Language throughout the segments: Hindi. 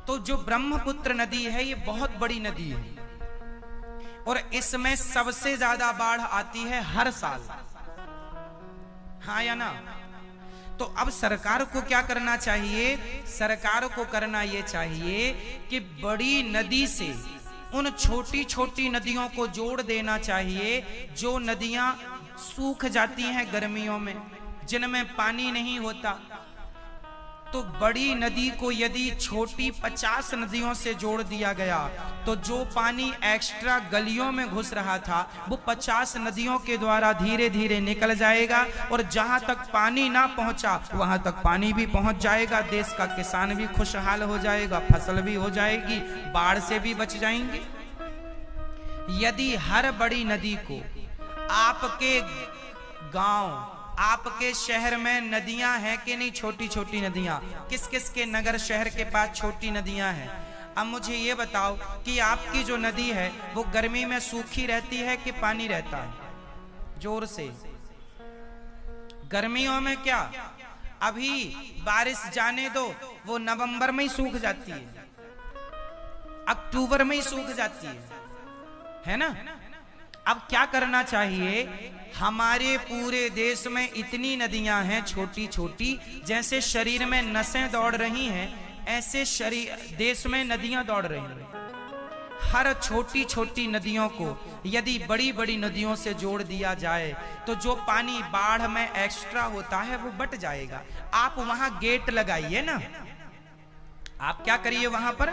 तो जो ब्रह्मपुत्र नदी है ये बहुत बड़ी नदी है और इसमें सबसे ज्यादा बाढ़ आती है हर साल, हाँ या ना। तो अब सरकार को क्या करना चाहिए? सरकार को करना ये चाहिए कि बड़ी नदी से उन छोटी छोटी नदियों को जोड़ देना चाहिए जो नदियां सूख जाती हैं गर्मियों में, जिनमें पानी नहीं होता। तो बड़ी नदी को यदि छोटी 50 नदियों से जोड़ दिया गया तो जो पानी एक्स्ट्रा गलियों में घुस रहा था वो 50 नदियों के द्वारा धीरे धीरे निकल जाएगा और जहां तक पानी ना पहुंचा वहां तक पानी भी पहुंच जाएगा। देश का किसान भी खुशहाल हो जाएगा, फसल भी हो जाएगी, बाढ़ से भी बच जाएंगे। यदि हर बड़ी नदी को आपके गांव, आपके शहर में नदियां हैं कि नहीं, छोटी छोटी नदियां, किस किस के नगर शहर के पास छोटी नदियां हैं? अब मुझे ये बताओ कि आपकी जो नदी है वो गर्मी में सूखी रहती है कि पानी रहता है? जोर से। गर्मियों में क्या, अभी बारिश जाने दो, वो नवंबर में ही सूख जाती है, अक्टूबर में ही सूख जाती है ना। अब क्या करना चाहिए? हमारे पूरे देश में इतनी नदियां हैं छोटी छोटी, जैसे शरीर में नसें दौड़ रही हैं ऐसे शरीर देश में नदियां दौड़ रही हैं। हर छोटी छोटी नदियों को यदि बड़ी बड़ी नदियों से जोड़ दिया जाए तो जो पानी बाढ़ में एक्स्ट्रा होता है वो बट जाएगा। आप वहां गेट लगाइए ना, आप क्या करिए, वहां पर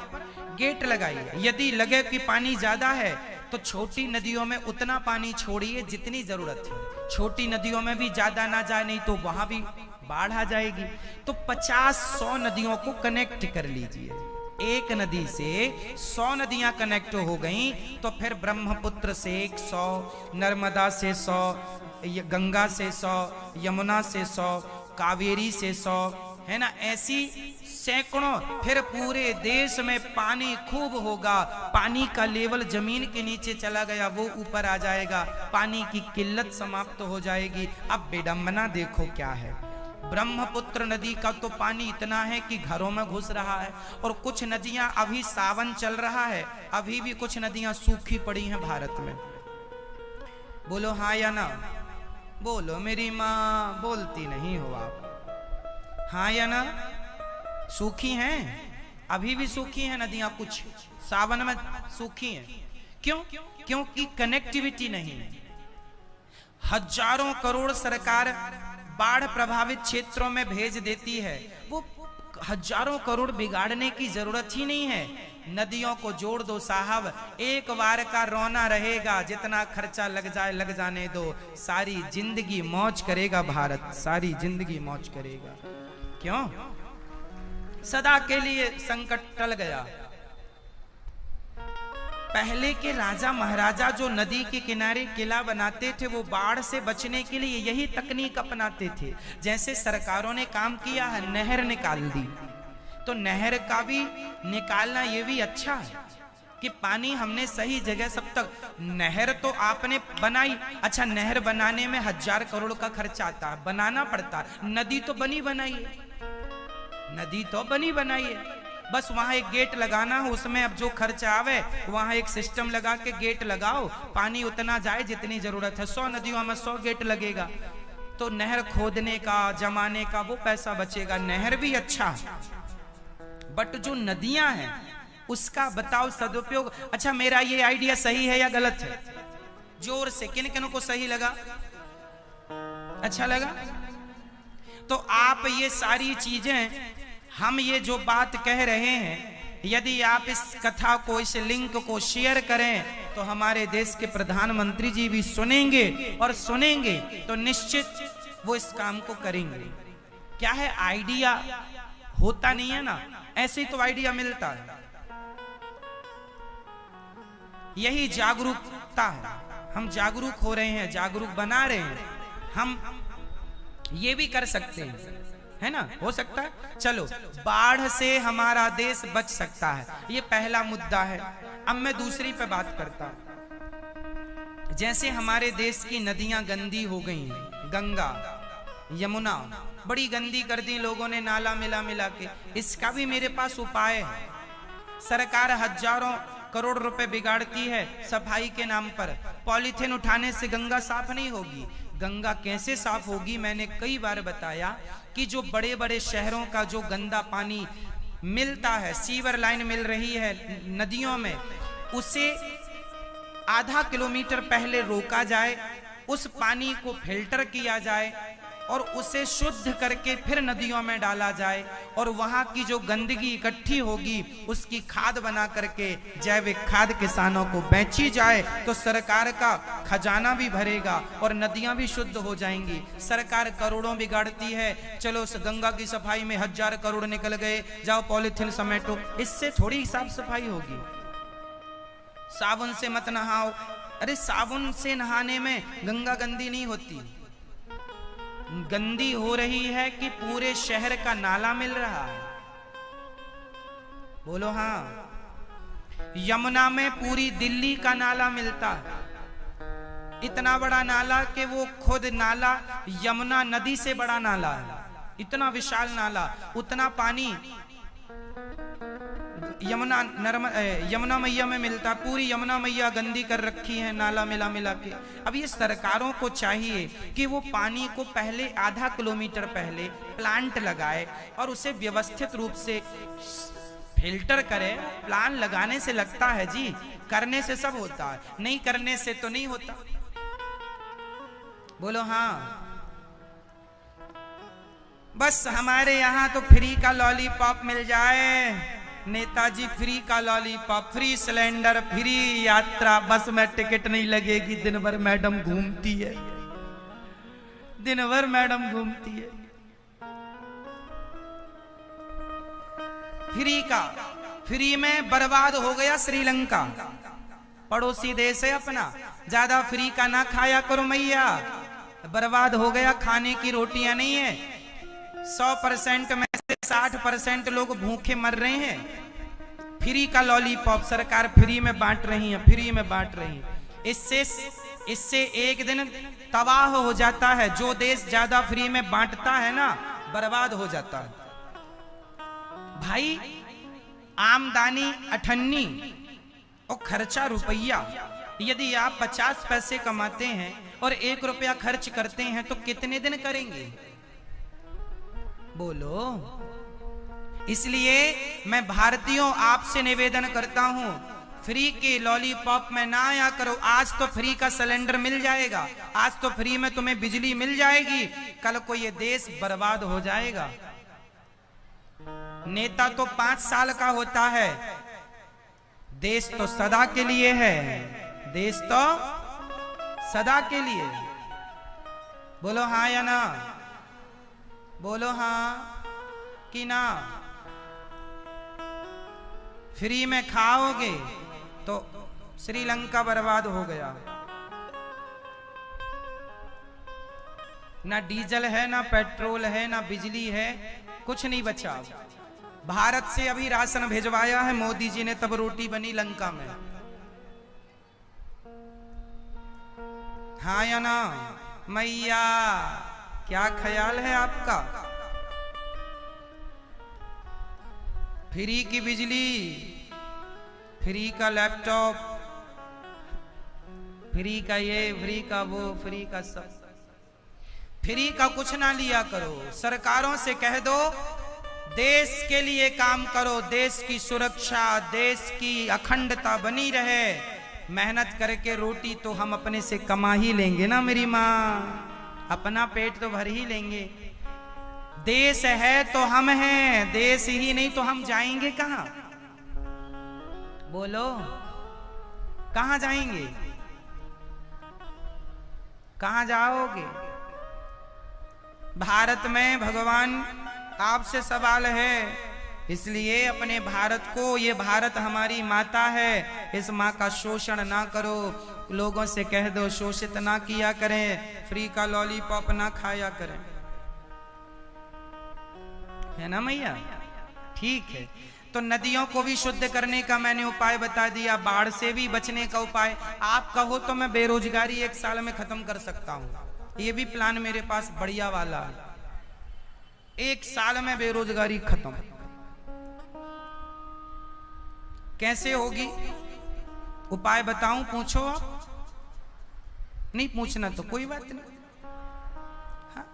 गेट लगाइए। यदि लगे कि पानी ज्यादा है तो छोटी नदियों में उतना पानी छोड़िए जितनी जरूरत है, छोटी नदियों में भी ज्यादा ना जाए, नहीं तो वहां भी बाढ़ आ जाएगी। तो 50-100 नदियों को कनेक्ट कर लीजिए। एक नदी से 100 नदियां कनेक्ट हो गई तो फिर ब्रह्मपुत्र से 100, नर्मदा से 100, गंगा से 100, यमुना से 100, कावेरी से 100, है ना, ऐसी सैकड़ों। फिर पूरे देश में पानी खूब होगा, पानी का लेवल जमीन के नीचे चला गया वो ऊपर आ जाएगा, पानी की किल्लत समाप्त हो जाएगी। अब विडंबना देखो क्या है, ब्रह्मपुत्र नदी का तो पानी इतना है कि घरों में घुस रहा है और कुछ नदियां, अभी सावन चल रहा है, अभी भी कुछ नदियां सूखी पड़ी हैं भारत में। बोलो हाँ या ना, बोलो मेरी माँ, बोलती नहीं हो आप, हाँ या ना? सूखी हैं, अभी भी सूखी हैं नदियां, कुछ सावन में सूखी हैं। क्यों? क्योंकि कनेक्टिविटी नहीं है। हजारों करोड़ सरकार बाढ़ प्रभावित क्षेत्रों में भेज देती है, वो हजारों करोड़ बिगाड़ने की जरूरत ही नहीं है। नदियों को जोड़ दो साहब, एक बार का रोना रहेगा, जितना खर्चा लग जाए लग जाने दो, सारी जिंदगी मौज करेगा भारत, सारी जिंदगी मौज करेगा। क्यों? सदा के लिए संकट टल गया। पहले के राजा महाराजा जो नदी के किनारे किला बनाते थे वो बाढ़ से बचने के लिए यही तकनीक अपनाते थे। जैसे सरकारों ने काम किया है, नहर निकाल दी, तो नहर का भी निकालना ये भी अच्छा है कि पानी हमने सही जगह सब तक। नहर तो आपने बनाई, अच्छा नहर बनाने में 1000 करोड़ का खर्चा आता है, बनाना पड़ता है। नदी तो बनी बनाई है, नदी तो बनी बनाई है, बस वहां एक गेट लगाना हो, उसमें अब जो खर्चा आवे वहां एक सिस्टम लगा के गेट लगाओ, पानी उतना जाए जितनी जरूरत है। 100 नदियों में 100 गेट लगेगा तो नहर खोदने का, जमाने का वो पैसा बचेगा। नहर भी अच्छा है, बट जो नदियां हैं उसका बताओ सदुपयोग। अच्छा मेरा ये आइडिया सही है या गलत है? जोर से किन किन को सही लगा, अच्छा लगा? तो आप ये सारी चीजें, हम ये जो बात कह रहे हैं, यदि आप इस कथा को, इस लिंक को शेयर करें तो हमारे देश के प्रधानमंत्री जी भी सुनेंगे और सुनेंगे तो निश्चित वो इस काम को करेंगे। क्या है, आइडिया होता नहीं है ना, ऐसे ही तो आइडिया मिलता है। यही जागरूकता है, हम जागरूक हो रहे हैं, जागरूक बना रहे हैं। हम ये भी कर सकते हैं, है ना, हो सकता है। चलो, बाढ़ से हमारा देश बच सकता है, ये पहला मुद्दा है। अब मैं दूसरी पे बात करता हूं। जैसे हमारे देश की नदियां गंदी हो गई हैं, गंगा, यमुना बड़ी गंदी कर दी लोगों ने, नाला मिला मिला के। इसका भी मेरे पास उपाय है। सरकार हजारों करोड़ रुपए बिगाड़ती है सफाई के नाम पर। पॉलीथिन उठाने से गंगा साफ नहीं होगी। गंगा कैसे साफ होगी? मैंने कई बार बताया कि जो बड़े बड़े शहरों का जो गंदा पानी मिलता है, सीवर लाइन मिल रही है नदियों में, उसे आधा किलोमीटर पहले रोका जाए, उस पानी को फिल्टर किया जाए और उसे शुद्ध करके फिर नदियों में डाला जाए और वहां की जो गंदगी इकट्ठी होगी उसकी खाद बना करके जैविक खाद किसानों को बेची जाए तो सरकार का खजाना भी भरेगा और नदियां भी शुद्ध हो जाएंगी। सरकार करोड़ों बिगाड़ती है, चलो उस गंगा की सफाई में 1000 करोड़ निकल गए, जाओ पॉलीथिन समेटो। इससे थोड़ी साफ सफाई होगी। साबुन से मत नहाओ। अरे साबुन से नहाने में गंगा गंदी नहीं होती, गंदी हो रही है कि पूरे शहर का नाला मिल रहा है। बोलो हाँ। यमुना में पूरी दिल्ली का नाला मिलता है, इतना बड़ा नाला कि वो खुद नाला यमुना नदी से बड़ा नाला है, इतना विशाल नाला, उतना पानी यमुना मैया में मिलता। पूरी यमुना मैया गंदी कर रखी है नाला मिला मिला के। अब ये सरकारों को चाहिए कि वो पानी को पहले आधा किलोमीटर पहले प्लांट लगाए और उसे व्यवस्थित रूप से फिल्टर करे। प्लांट लगाने से लगता है जी, करने से सब होता है, नहीं करने से तो नहीं होता। बोलो हाँ। बस हमारे यहाँ तो फ्री का लॉलीपॉप मिल जाए, नेताजी फ्री का लॉलीपॉप, फ्री सिलेंडर, फ्री यात्रा, बस में टिकट नहीं लगेगी। दिन भर मैडम घूमती है, दिन भर मैडम घूमती है। फ्री में बर्बाद हो गया श्रीलंका, पड़ोसी देश है अपना। ज्यादा फ्री का ना खाया करो मैया, बर्बाद हो गया। खाने की रोटियां नहीं है, 100% में से 60% लोग भूखे मर रहे हैं। फ्री का लॉलीपॉप सरकार फ्री में बांट रही है, फ्री में बांट रही है। इससे एक दिन तबाह हो जाता है। जो देश ज्यादा फ्री में बांटता है ना, बर्बाद हो जाता है। भाई आमदनी 98 और खर्चा रुपया। यदि आप 50 पैसे कमाते हैं और 1 रुपया खर्च करते हैं तो कितने दिन करेंगे? बोलो। इसलिए मैं भारतीयों आपसे निवेदन करता हूं, फ्री के लॉलीपॉप में ना आया करो। आज तो फ्री का सिलेंडर मिल जाएगा, आज तो फ्री में तुम्हें बिजली मिल जाएगी, कल को ये देश बर्बाद हो जाएगा। नेता तो 5 साल का होता है, देश तो सदा के लिए है, देश तो सदा के लिए। बोलो हाँ या ना? बोलो हाँ कि ना? फ्री में खाओगे तो श्रीलंका बर्बाद हो गया। ना डीजल है, ना पेट्रोल है, ना बिजली है, कुछ नहीं बचा। भारत से अभी राशन भिजवाया है मोदी जी ने, तब रोटी बनी लंका में। हाँ या ना? मैया क्या ख्याल है आपका? फ्री की बिजली, फ्री का लैपटॉप, फ्री का ये, फ्री का वो, फ्री का सब। फ्री का कुछ ना लिया करो। सरकारों से कह दो देश के लिए काम करो, देश की सुरक्षा, देश की अखंडता बनी रहे। मेहनत करके रोटी तो हम अपने से कमा ही लेंगे ना मेरी माँ, अपना पेट तो भर ही लेंगे। देश है तो हम हैं, देश ही नहीं तो हम जाएंगे कहां? बोलो कहां जाएंगे? कहां जाओगे? भारत में भगवान आपसे सवाल है, इसलिए अपने भारत को, ये भारत हमारी माता है, इस माँ का शोषण ना करो। लोगों से कह दो शोषित ना किया करें, फ्री का लॉलीपॉप ना खाया करें, है ना मैया? ठीक है। तो नदियों को भी शुद्ध करने का मैंने उपाय बता दिया, बाढ़ से भी बचने का उपाय। आप कहो तो मैं बेरोजगारी 1 साल में खत्म कर सकता हूं, ये भी प्लान मेरे पास बढ़िया वाला है। 1 साल में बेरोजगारी खत्म। कैसे होगी? उपाय बताऊं? पूछो आप। नहीं पूछना तो कोई बात नहीं। हाँ?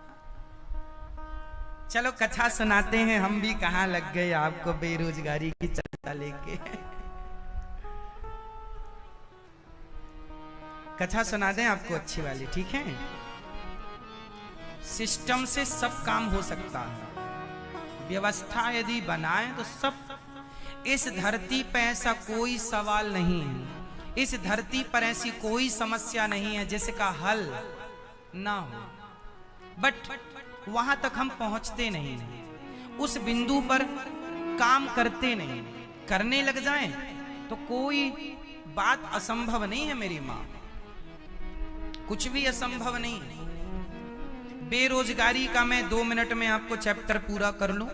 चलो कथा सुनाते हैं। हम भी कहां लग गए आपको बेरोजगारी की चर्चा लेके। कथा सुना दें आपको अच्छी वाली, ठीक है? सिस्टम से सब काम हो सकता है। व्यवस्था यदि बनाए तो सब। इस धरती पर ऐसा कोई सवाल नहीं है, इस धरती पर ऐसी कोई समस्या नहीं है जिसका हल ना हो, बट वहां तक हम पहुंचते नहीं, उस बिंदु पर काम करते नहीं। करने लग जाएं तो कोई बात असंभव नहीं है मेरी मां, कुछ भी असंभव नहीं। बेरोजगारी का मैं 2 मिनट में आपको चैप्टर पूरा कर लूं,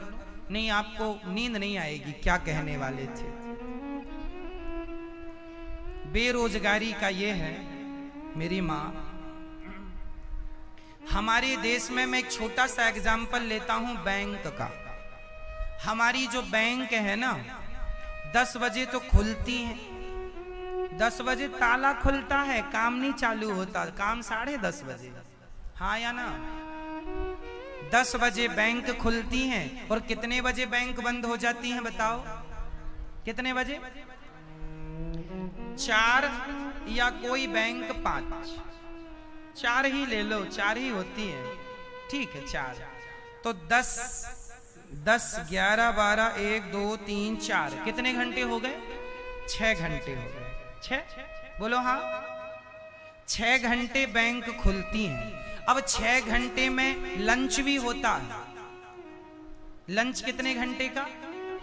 नहीं आपको नींद नहीं आएगी क्या कहने वाले थे। बेरोजगारी का ये है मेरी मां, हमारे देश में मैं एक छोटा सा एग्जांपल लेता हूं बैंक का। हमारी जो बैंक है ना, 10 बजे तो खुलती है, 10 बजे ताला खुलता है, काम नहीं चालू होता, काम 10:30 बजे। हाँ या ना? 10 बजे बैंक खुलती हैं और कितने बजे बैंक बंद हो जाती हैं बताओ? कितने बजे? 4 या कोई बैंक 5, 4 ही ले लो, 4 ही होती है, ठीक है 4। तो 10, 11, 12, 1, 2, 3, 4 कितने घंटे हो गए? 6 घंटे हो गए। 6 बोलो हाँ। 6 घंटे बैंक खुलती हैं। अब 6 घंटे में लंच भी होता है। लंच कितने घंटे का?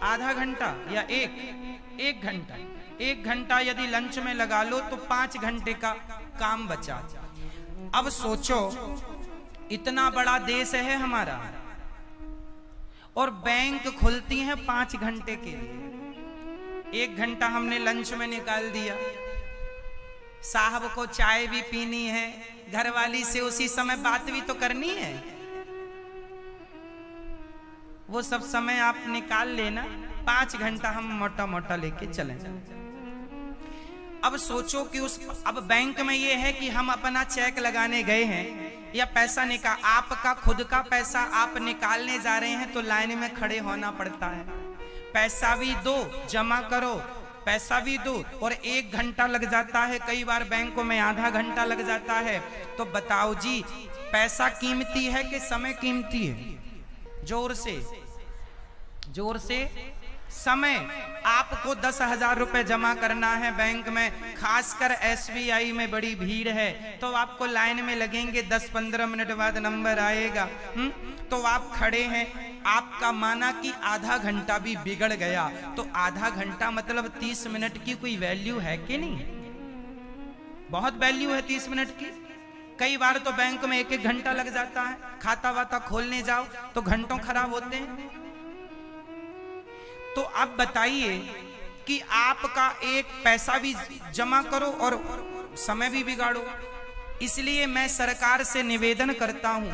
आधा घंटा या 1 घंटा। 1 घंटा यदि लंच में लगा लो तो 5 घंटे का काम बचा। अब सोचो इतना बड़ा देश है हमारा और बैंक खुलती है 5 घंटे के लिए। 1 घंटा हमने लंच में निकाल दिया, साहब को चाय भी पीनी है, घरवाली से उसी समय बात भी तो करनी है, वो सब समय आप निकाल लेना। 5 घंटा हम मोटा मोटा लेके चलें। अब सोचो कि अब बैंक में ये है कि हम अपना चेक लगाने गए हैं या पैसा निकाल, आपका खुद का पैसा आप निकालने जा रहे हैं तो लाइन में खड़े होना पड़ता है। पैसा भी दो, जमा करो, पैसा भी दो, और 1 घंटा लग जाता है, कई बार बैंकों में आधा घंटा लग जाता है। तो बताओ जी, पैसा कीमती है कि समय कीमती है? जोर से समय। आपको 10,000 रुपए जमा करना है बैंक में, खासकर SBI में बड़ी भीड़ है तो आपको लाइन में लगेंगे, 10-15 मिनट बाद नंबर आएगा। तो आप खड़े हैं, आपका माना कि आधा घंटा भी बिगड़ गया तो आधा घंटा मतलब 30 मिनट की कोई वैल्यू है कि नहीं? बहुत वैल्यू है 30 मिनट की। कई बार तो बैंक में 1-1 घंटा लग जाता है, खाता वाता खोलने जाओ तो घंटों खराब होते हैं। तो अब बताइए कि आपका एक पैसा भी जमा करो और समय भी बिगाड़ो। इसलिए मैं सरकार से निवेदन करता हूं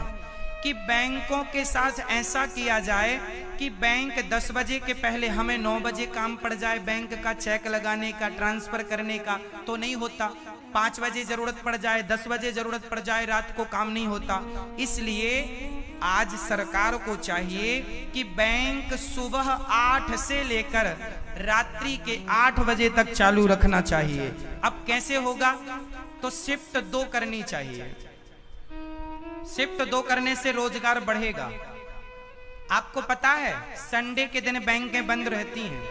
कि बैंकों के साथ ऐसा किया जाए कि बैंक 10 बजे के पहले हमें 9 बजे काम पड़ जाए, बैंक का चेक लगाने का, ट्रांसफर करने का तो नहीं होता। 5 बजे जरूरत पड़ जाए, 10 बजे जरूरत पड़ जाए, रात को काम नहीं होता। इसलिए आज सरकार को चाहिए कि बैंक सुबह 8 से लेकर रात्रि के 8 बजे तक चालू रखना चाहिए। अब कैसे होगा? तो शिफ्ट 2 करनी चाहिए। शिफ्ट 2 करने से रोजगार बढ़ेगा। आपको पता है संडे के दिन बैंकें बंद रहती हैं।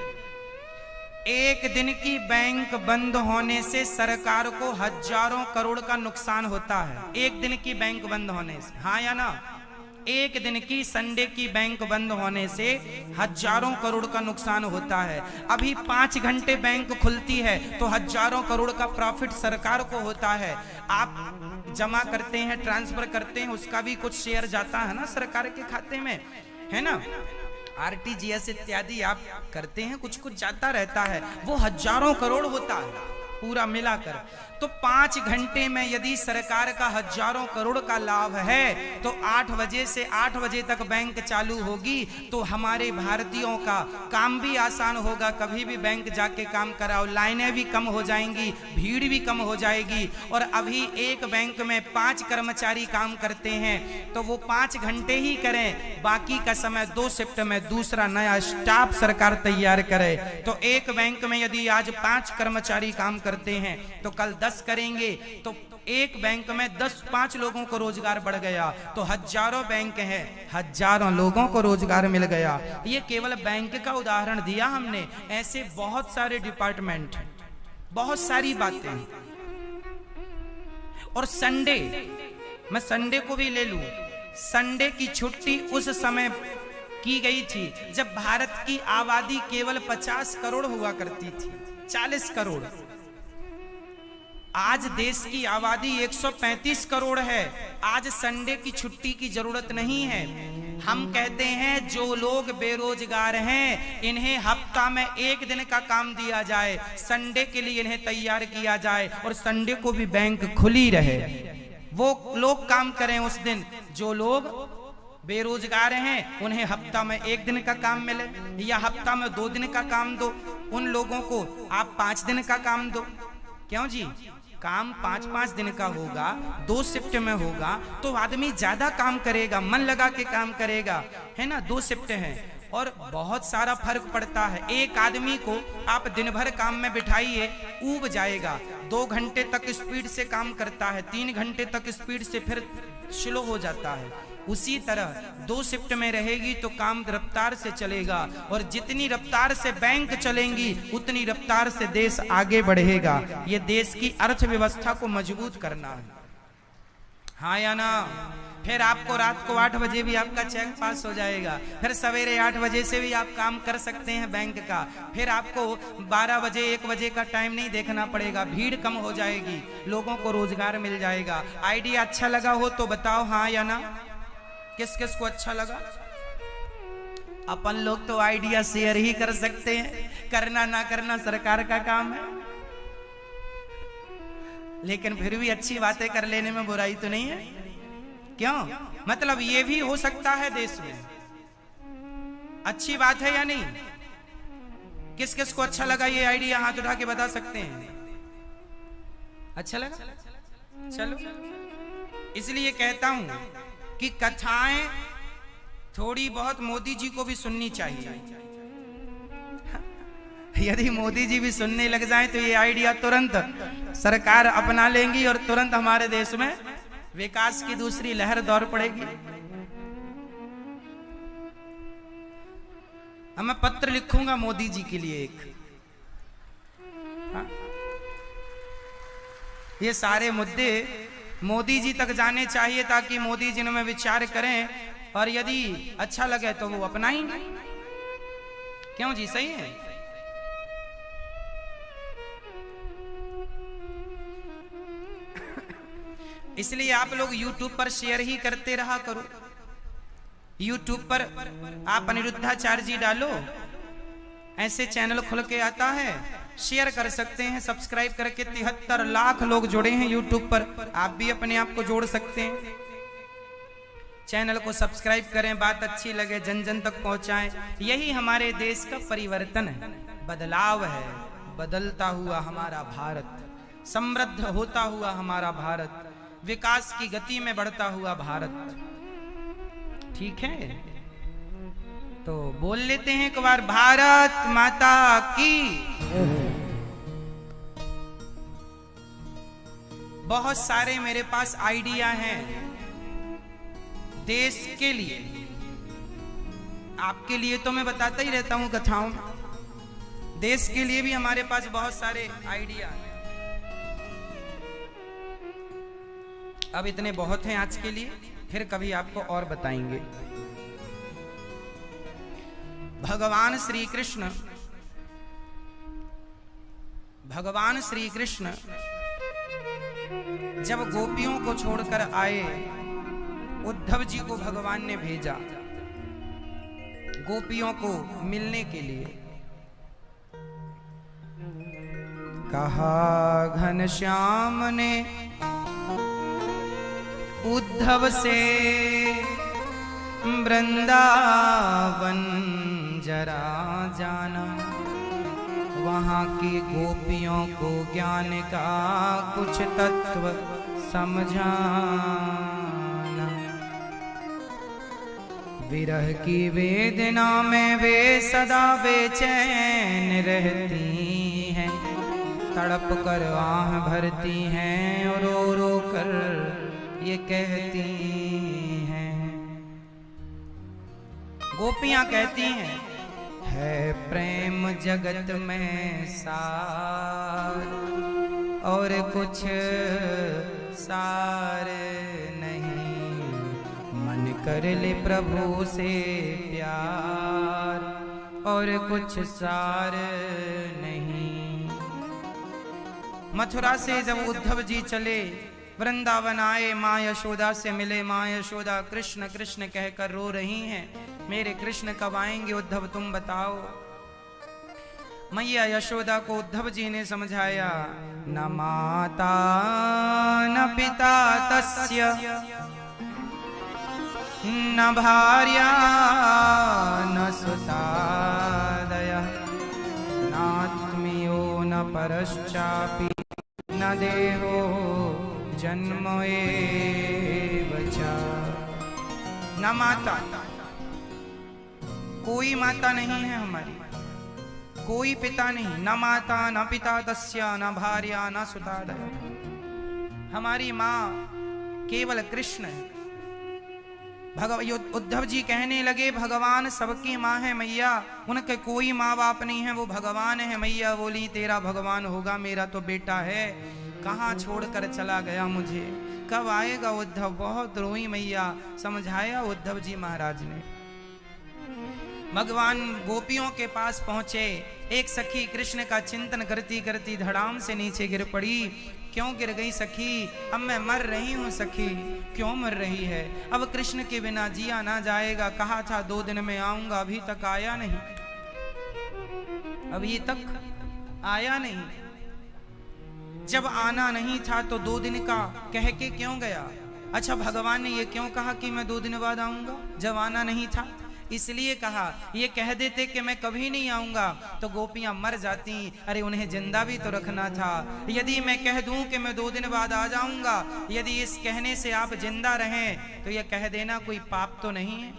1 दिन की बैंक बंद होने से सरकार को हजारों करोड़ का नुकसान होता है। 1 दिन की बैंक बंद होने से, हाँ या ना? 1 दिन की संडे की बैंक बंद होने से हजारों करोड़ का नुकसान होता है। अभी 5 घंटे बैंक खुलती है तो हजारों करोड़ का प्रॉफिट सरकार को होता है। आप जमा करते हैं, ट्रांसफर करते हैं, उसका भी कुछ शेयर जाता है ना सरकार के खाते में, है ना? RTGS इत्यादि आप करते हैं, कुछ कुछ जाता रहता है, वो हजारों करोड़ होता है पूरा मिलाकर। तो 5 घंटे में यदि सरकार का हजारों करोड़ का लाभ है तो 8 बजे से 8 बजे तक बैंक चालू होगी तो हमारे भारतीयों का काम भी आसान होगा। कभी भी बैंक जाके काम कराओ, लाइनें भी कम हो जाएंगी, भीड़ भी कम हो जाएगी। और अभी एक बैंक में 5 कर्मचारी काम करते हैं तो वो 5 घंटे ही करें, बाकी का समय 2 शिफ्ट में दूसरा नया स्टाफ सरकार तैयार करे। तो एक बैंक में यदि आज 5 कर्मचारी काम करते हैं तो कल 10 करेंगे, तो एक बैंक में 5 लोगों को रोजगार बढ़ गया। तो हजारों बैंक हैं, हजारों लोगों को रोजगार मिल गया। ये केवल बैंक का उदाहरण दिया हमने, ऐसे बहुत सारे डिपार्टमेंट, बहुत सारी बातें। और संडे, मैं संडे को भी ले लूं, संडे की छुट्टी उस समय की गई थी जब भारत की आबादी केवल 50 करोड़ हुआ करती थी, 40 करोड़। आज देश की आबादी 135 करोड़ है। आज संडे की छुट्टी की जरूरत नहीं है। हम कहते हैं जो लोग बेरोजगार हैं इन्हें हफ्ता में 1 दिन का काम दिया जाए, संडे के लिए इन्हें तैयार किया जाए और संडे को भी बैंक खुली रहे, वो लोग काम करें उस दिन। जो लोग बेरोजगार हैं उन्हें हफ्ता में 1 दिन का काम मिले या हफ्ता में 2 दिन का काम दो। उन लोगों को आप 5 दिन का काम दो। क्यों जी? काम 5-5 दिन का होगा, 2 शिफ्ट में होगा तो आदमी ज्यादा काम करेगा, मन लगा के काम करेगा, है ना। 2 शिफ्ट हैं और बहुत सारा फर्क पड़ता है। एक आदमी को आप दिन भर काम में बिठाइए, ऊब जाएगा। 2 घंटे तक स्पीड से काम करता है, 3 घंटे तक स्पीड से फिर स्लो हो जाता है। उसी तरह 2 शिफ्ट में रहेगी तो काम रफ्तार से चलेगा और जितनी रफ्तार से बैंक चलेंगी उतनी रफ्तार से देश आगे बढ़ेगा। ये देश की अर्थव्यवस्था को मजबूत करना है, हाँ या ना। फिर आपको रात को 8 बजे भी आपका चेक पास हो जाएगा, फिर सवेरे 8 बजे से भी आप काम कर सकते हैं बैंक का। फिर आपको 12 बजे 1 बजे का टाइम नहीं देखना पड़ेगा, भीड़ कम हो जाएगी, लोगों को रोजगार मिल जाएगा। आइडिया अच्छा लगा हो तो बताओ हाँ या ना। किस किस को अच्छा लगा? अपन लोग तो आइडिया शेयर ही कर सकते हैं, करना ना करना सरकार का काम है। लेकिन फिर भी अच्छी बातें कर लेने में बुराई तो नहीं है, क्यों? मतलब ये भी हो सकता है देश में, अच्छी बात है या नहीं? किस किस को अच्छा लगा ये आइडिया? हाथ उठा के बता सकते हैं। अच्छा लगा? चलो, इसलिए कहता हूं कि कथाएं थोड़ी बहुत मोदी जी को भी सुननी चाहिए। यदि मोदी जी भी सुनने लग जाएं तो ये आइडिया तुरंत सरकार अपना लेंगी और तुरंत हमारे देश में विकास की दूसरी लहर दौड़ पड़ेगी। अब मैं पत्र लिखूंगा मोदी जी के लिए एक, हाँ? ये सारे मुद्दे मोदी जी तक जाने चाहिए ताकि मोदी जी में विचार करें और यदि अच्छा लगे तो वो अपनाएंगे। क्यों जी? सही है। इसलिए आप लोग YouTube पर शेयर ही करते रहा करो। YouTube पर आप अनिरुद्धाचार्य जी डालो, ऐसे चैनल खुल के आता है, शेयर कर सकते हैं। सब्सक्राइब करके 73 लाख लोग जुड़े हैं YouTube पर, आप भी अपने आप को जोड़ सकते हैं। चैनल को सब्सक्राइब करें, बात अच्छी लगे जन जन तक पहुंचाएं। यही हमारे देश का परिवर्तन है, बदलाव है। बदलता हुआ हमारा भारत, समृद्ध होता हुआ हमारा भारत, विकास की गति में बढ़ता हुआ भारत। ठीक है, तो बोल लेते हैं एक बार, भारत माता की। बहुत सारे मेरे पास आइडिया हैं देश के लिए, आपके लिए तो मैं बताता ही रहता हूं कथाओं में, देश के लिए भी हमारे पास बहुत सारे आइडिया हैं। अब इतने बहुत हैं आज के लिए, फिर कभी आपको और बताएंगे। भगवान श्री कृष्ण जब गोपियों को छोड़कर आए, उद्धव जी को भगवान ने भेजा गोपियों को मिलने के लिए। कहा घनश्याम ने उद्धव से, वृंदावन जरा जाना, वहाँ की गोपियों को ज्ञान का कुछ तत्व समझाना। विरह की वेदना में वे सदा बेचैन रहती हैं, तड़प कर आह भरती हैं और रो रो कर ये कहती हैं। गोपियां कहती हैं, है प्रेम जगत में सार और कुछ सार नहीं, मन कर ले प्रभु से प्यार और कुछ सार नहीं। मथुरा से जब उद्धव जी चले, वृंदावन आए, माँ यशोदा से मिले। माँ यशोदा कृष्ण कृष्ण कहकर रो रही हैं, मेरे कृष्ण कब आएंगे उद्धव तुम बताओ। मैया यशोदा को उद्धव जी ने समझाया, न माता न पिता तस्य, न भार्या न सुतादयः, नात्मीयो न परश्चापि, न देहो जन्म एव च। न माता, कोई माता नहीं है हमारी, कोई पिता नहीं, न माता न पिता तस्य, न भार्या न सुतादय। हमारी माँ केवल कृष्ण है। उद्धव जी कहने लगे, भगवान सबकी माँ है मैया, उनके कोई माँ बाप नहीं है, वो भगवान है। मैया बोली, तेरा भगवान होगा, मेरा तो बेटा है, कहाँ छोड़कर चला गया मुझे, कब आएगा उद्धव। बहुत रोई मैया, समझाया उद्धव जी महाराज ने। भगवान गोपियों के पास पहुंचे। एक सखी कृष्ण का चिंतन करती करती धड़ाम से नीचे गिर पड़ी। क्यों गिर गई सखी? अब मैं मर रही हूँ सखी। क्यों मर रही है? अब कृष्ण के बिना जिया ना जाएगा। कहा था 2 दिन में आऊंगा, अभी तक आया नहीं, अभी तक आया नहीं। जब आना नहीं था तो 2 दिन का कह के क्यों गया? अच्छा, भगवान ने ये क्यों कहा कि मैं 2 दिन बाद आऊंगा जब आना नहीं था? इसलिए कहा, ये कह देते कि मैं कभी नहीं आऊंगा तो गोपियां मर जाती। अरे उन्हें जिंदा भी तो रखना था। यदि मैं कह दूं कि मैं 2 दिन बाद आ जाऊंगा, यदि इस कहने से आप जिंदा रहें तो यह कह देना कोई पाप तो नहीं है?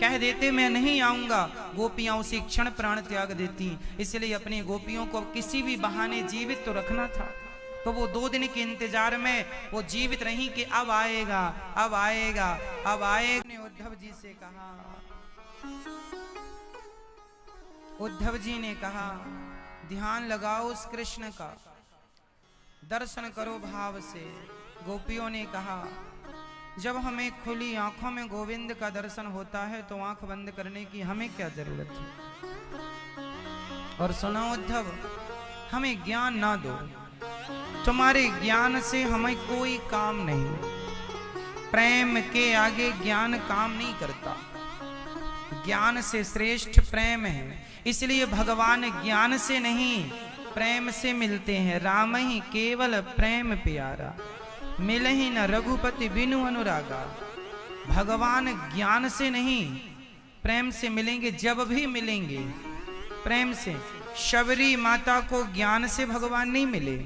कह देते मैं नहीं आऊंगा, गोपियां उसी क्षण प्राण त्याग देती। इसलिए अपनी गोपियों को किसी भी बहाने जीवित तो रखना था। तो वो 2 दिन के इंतजार में वो जीवित रही कि अब आएगा, अब आएगा, अब आएगा। ने उद्धव जी से कहा, उद्धव जी ने कहा, ध्यान लगाओ उस कृष्ण का, दर्शन करो भाव से। गोपियों ने कहा, जब हमें खुली आंखों में गोविंद का दर्शन होता है तो आंख बंद करने की हमें क्या जरूरत है? और सुनो उद्धव, हमें ज्ञान ना दो, तुम्हारे ज्ञान से हमें कोई काम नहीं। प्रेम के आगे ज्ञान काम नहीं करता। ज्ञान से श्रेष्ठ प्रेम है। इसलिए भगवान ज्ञान से नहीं प्रेम से मिलते हैं। राम ही केवल प्रेम प्यारा, मिल ही न रघुपति बिनु अनुरागा। भगवान ज्ञान से नहीं प्रेम से मिलेंगे। जब भी मिलेंगे प्रेम से। शबरी माता को ज्ञान से भगवान नहीं मिले,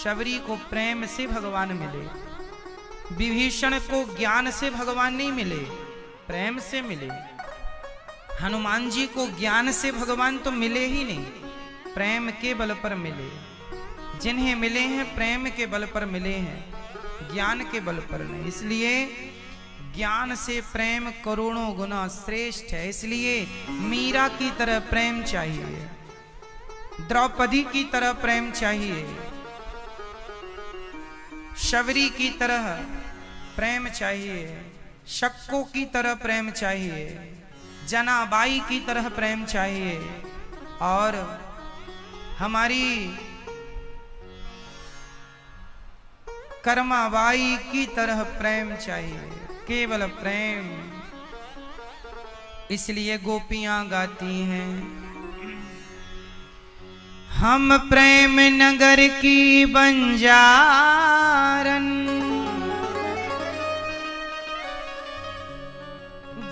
शबरी को प्रेम से भगवान मिले। विभीषण को ज्ञान से भगवान नहीं मिले, प्रेम से मिले। हनुमान जी को ज्ञान से भगवान तो मिले ही नहीं, प्रेम के बल पर मिले। जिन्हें मिले हैं प्रेम के बल पर मिले हैं, ज्ञान के बल पर नहीं। इसलिए ज्ञान से प्रेम करोड़ों गुना श्रेष्ठ है। इसलिए मीरा की तरह प्रेम चाहिए, द्रौपदी की तरह प्रेम चाहिए, शबरी की तरह प्रेम चाहिए, शक्को की तरह प्रेम चाहिए, जनाबाई की तरह प्रेम चाहिए, और हमारी कर्माबाई की तरह प्रेम चाहिए, केवल प्रेम। इसलिए गोपियां गाती हैं, हम प्रेम नगर की बंजारन,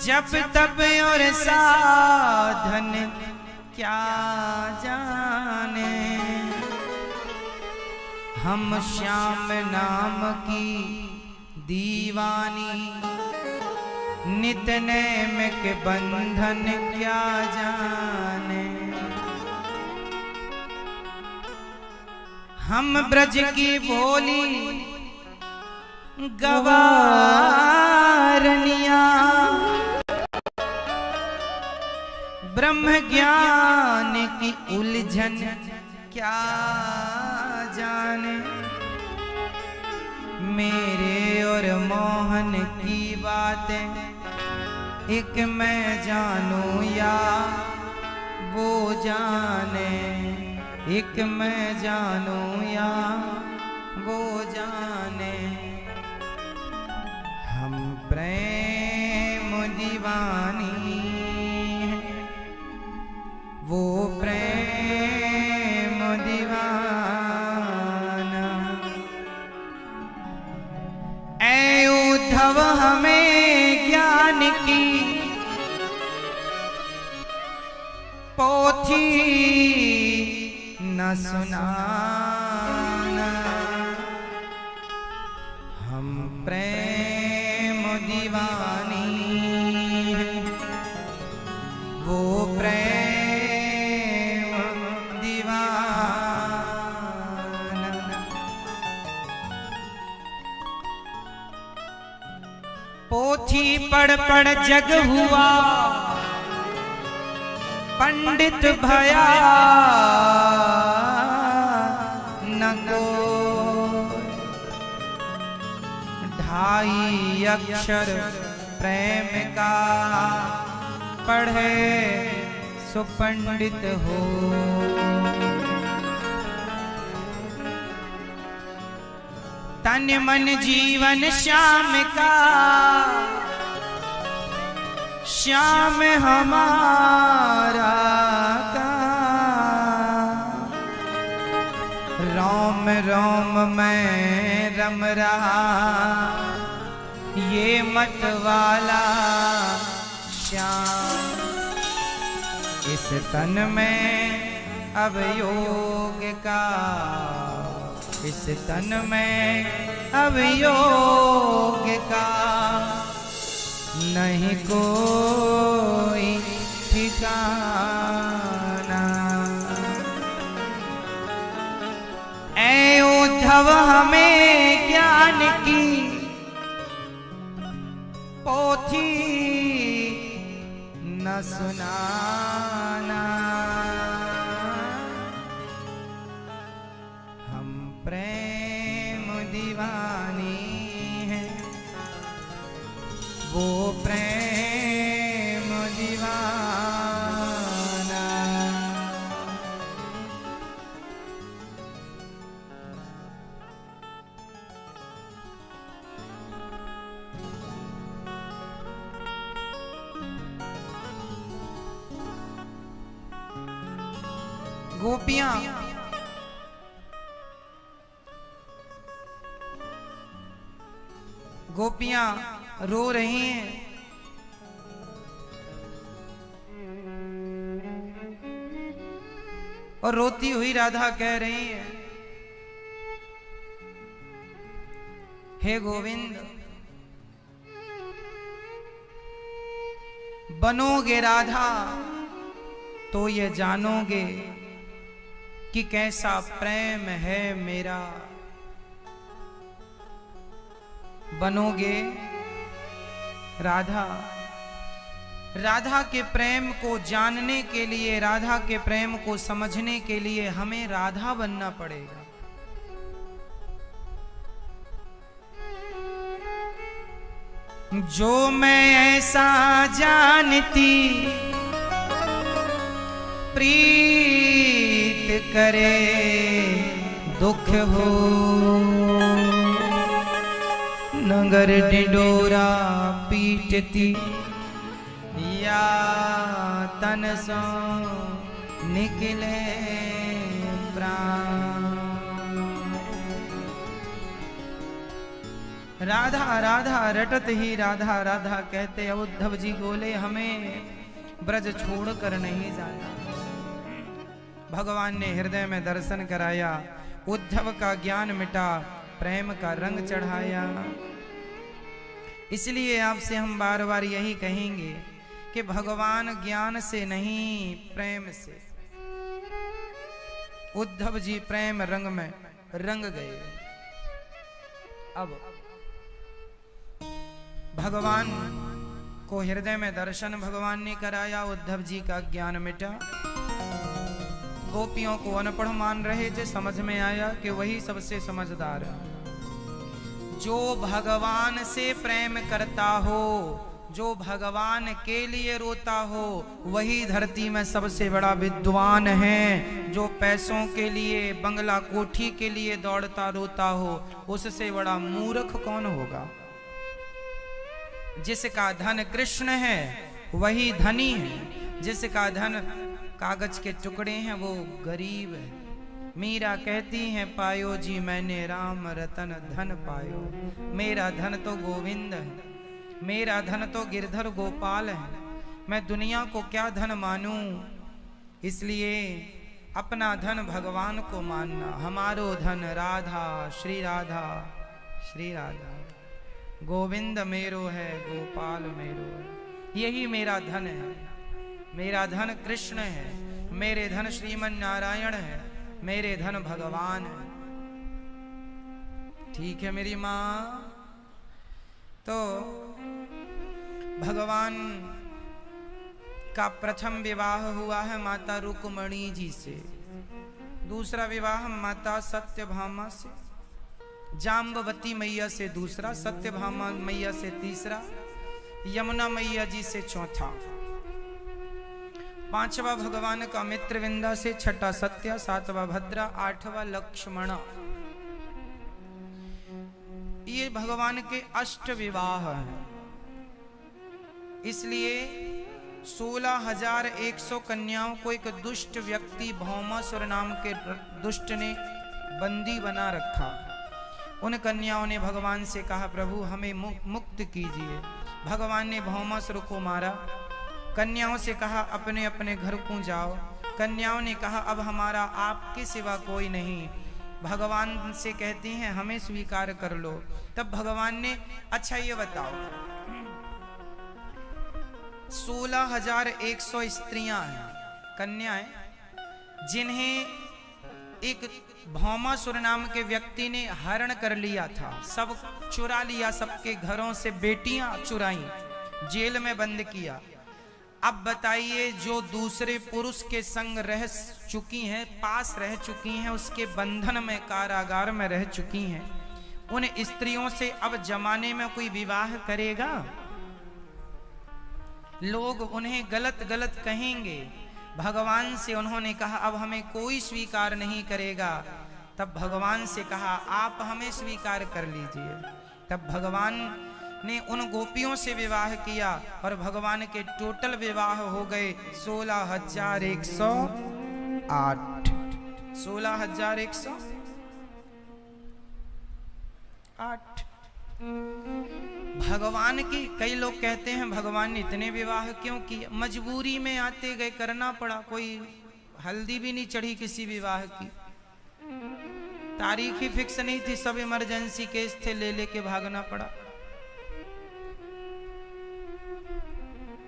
जप तप और साधन क्या जाने। हम श्याम नाम की दीवानी, नित नैम के बंधन क्या जाने। हम ब्रज की भोली गवारनिया, ब्रह्म ज्ञान की उलझन क्या जाने। मेरे और मोहन की बातें एक मैं जानूं या वो जाने, एक मैं जानूं या वो जाने। हम प्रेम दीवानी हैं, वो प्रेम दीवाना। ऐ उद्धव हमें ज्ञान की पोथी न सुनाना। हम प्रेम दीवानी हैं, वो प्रेम दीवाना। पोथी पढ़ पढ़ जग हुआ पंडित भया न को। ढाई अक्षर प्रेम का पढ़े सो पंडित हो। तन मन जीवन श्याम का, श्याम हमारा का। रोम रोम में रम रहा ये मत वाला श्याम। इस तन में अब योग का, इस तन में अब योग का नहीं कोई ठिकाना। ऐ उद्धव हमें ज्ञान की पोथी न सुनाना। हम प्रेम दीवानी हैं, वो प्रेम दीवाना। गोपियां गोपियां रो रही हैं। और रोती हुई राधा कह रही है, हे गोविंद, बनोगे राधा तो ये जानोगे कि कैसा प्रेम है मेरा। बनोगे राधा, राधा के प्रेम को जानने के लिए, राधा के प्रेम को समझने के लिए हमें राधा बनना पड़ेगा। जो मैं ऐसा जानती प्रीत करे दुख हो, नगर डिंडोरा पीटती या तन सो निकले राधा राधा रटत ही राधा राधा कहते उद्धव जी बोले हमें ब्रज छोड़कर नहीं जाना। भगवान ने हृदय में दर्शन कराया, उद्धव का ज्ञान मिटा, प्रेम का रंग चढ़ाया। इसलिए आपसे हम बार बार यही कहेंगे कि भगवान ज्ञान से नहीं प्रेम से। उद्धव जी प्रेम रंग में रंग गए। अब भगवान को हृदय में दर्शन भगवान ने कराया, उद्धव जी का ज्ञान मिटा। गोपियों को अनपढ़ मान रहे थे, समझ में आया कि वही सबसे समझदार है। जो भगवान से प्रेम करता हो, जो भगवान के लिए रोता हो, वही धरती में सबसे बड़ा विद्वान है। जो पैसों के लिए, बंगला कोठी के लिए दौड़ता रोता हो, उससे बड़ा मूर्ख कौन होगा। जिसका धन कृष्ण है वही धनी है, जिसका धन कागज के टुकड़े हैं वो गरीब है। मीरा कहती है पायो जी मैंने राम रतन धन पायो। मेरा धन तो गोविंद है, मेरा धन तो गिरधर गोपाल है, मैं दुनिया को क्या धन मानूं। इसलिए अपना धन भगवान को मानना। हमारो धन राधा श्री राधा श्री राधा, गोविंद मेरो है गोपाल मेरो है, यही मेरा धन है। मेरा धन कृष्ण है, मेरे धन श्रीमन नारायण है, मेरे धन भगवान है। ठीक है मेरी माँ। तो भगवान का प्रथम विवाह हुआ है माता रुक्मणी जी से, दूसरा विवाह माता सत्यभामा से, जाम्बवती मैया से दूसरा, सत्यभामा मैया से तीसरा, यमुना मैया जी से चौथा, पांचवा भगवान का मित्रविंदा से, छठा सत्या, सातवां भद्रा, आठवां लक्ष्मण। ये भगवान के अष्ट विवाह हैं। इसलिए 16,100 कन्याओं को एक दुष्ट व्यक्ति भौमासुर नाम के दुष्ट ने बंदी बना रखा। उन कन्याओं ने भगवान से कहा प्रभु हमें मुक्त कीजिए। भगवान ने भौमासुर को मारा। कन्याओं से कहा अपने अपने घर को जाओ। कन्याओं ने कहा अब हमारा आपके सिवा कोई नहीं। भगवान से कहती हैं हमें स्वीकार कर लो। तब भगवान ने अच्छा ये बताओ 16,100 स्त्रियां हैं, कन्याएं, जिन्हें एक भौमासुर नाम के व्यक्ति ने हरण कर लिया था, सब चुरा लिया, सबके घरों से बेटियां चुराई, जेल में बंद किया। अब बताइए जो दूसरे पुरुष के संग रह चुकी हैं, पास रह चुकी हैं, उसके बंधन में कारागार में रह चुकी हैं, उन स्त्रियों से अब जमाने में कोई विवाह करेगा? लोग उन्हें गलत गलत कहेंगे। भगवान से उन्होंने कहा अब हमें कोई स्वीकार नहीं करेगा। तब भगवान से कहा आप हमें स्वीकार कर लीजिए। तब भगवान ने उन गोपियों से विवाह किया और भगवान के टोटल विवाह हो गए 16,108। 16,108 भगवान की। कई लोग कहते हैं भगवान ने इतने विवाह क्यों किए? मजबूरी में आते गए, करना पड़ा। कोई हल्दी भी नहीं चढ़ी किसी विवाह की, तारीख ही फिक्स नहीं थी, सब इमरजेंसी केस थे, ले लेके भागना पड़ा।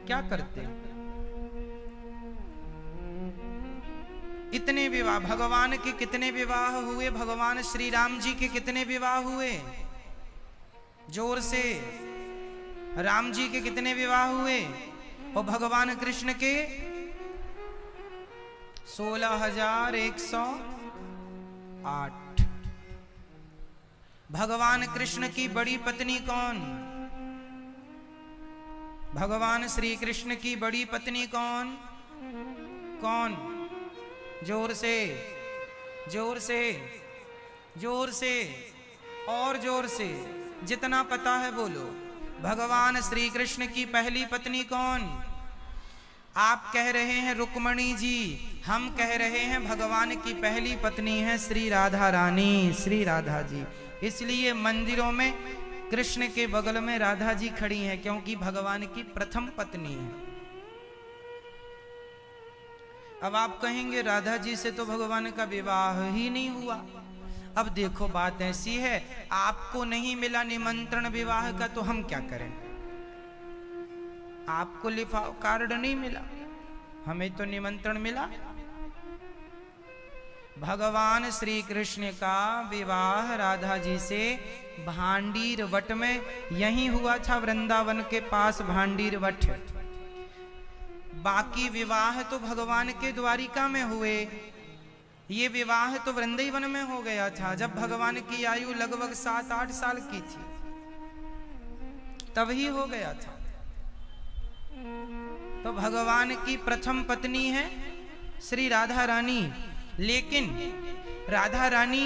क्या करते? इतने विवाह। भगवान के कितने विवाह हुए? भगवान श्री राम जी के कितने विवाह हुए? जोर से। राम जी के कितने विवाह हुए? और भगवान कृष्ण के 16,108। भगवान कृष्ण की बड़ी पत्नी कौन? भगवान श्री कृष्ण की बड़ी पत्नी कौन? कौन? जोर से, जोर से, जोर से, और जोर से, जितना पता है बोलो। भगवान श्री कृष्ण की पहली पत्नी कौन? आप कह रहे हैं रुक्मणी जी, हम कह रहे हैं भगवान की पहली पत्नी है श्री राधा रानी, श्री राधा जी। इसलिए मंदिरों में कृष्ण के बगल में राधा जी खड़ी हैं, क्योंकि भगवान की प्रथम पत्नी है। अब आप कहेंगे राधा जी से तो भगवान का विवाह ही नहीं हुआ। अब देखो बात ऐसी है, आपको नहीं मिला निमंत्रण विवाह का तो हम क्या करें। आपको लिफाफ कार्ड नहीं मिला, हमें तो निमंत्रण मिला। भगवान श्री कृष्ण का विवाह राधा जी से भांडीर वट में यहीं हुआ था, वृंदावन के पास भांडीर वट। बाकी विवाह तो भगवान के द्वारिका में हुए, ये विवाह तो वृंदावन में हो गया था जब भगवान की आयु लगभग 7-8 साल की थी, तब ही हो गया था। तो भगवान की प्रथम पत्नी है श्री राधा रानी। लेकिन राधा रानी,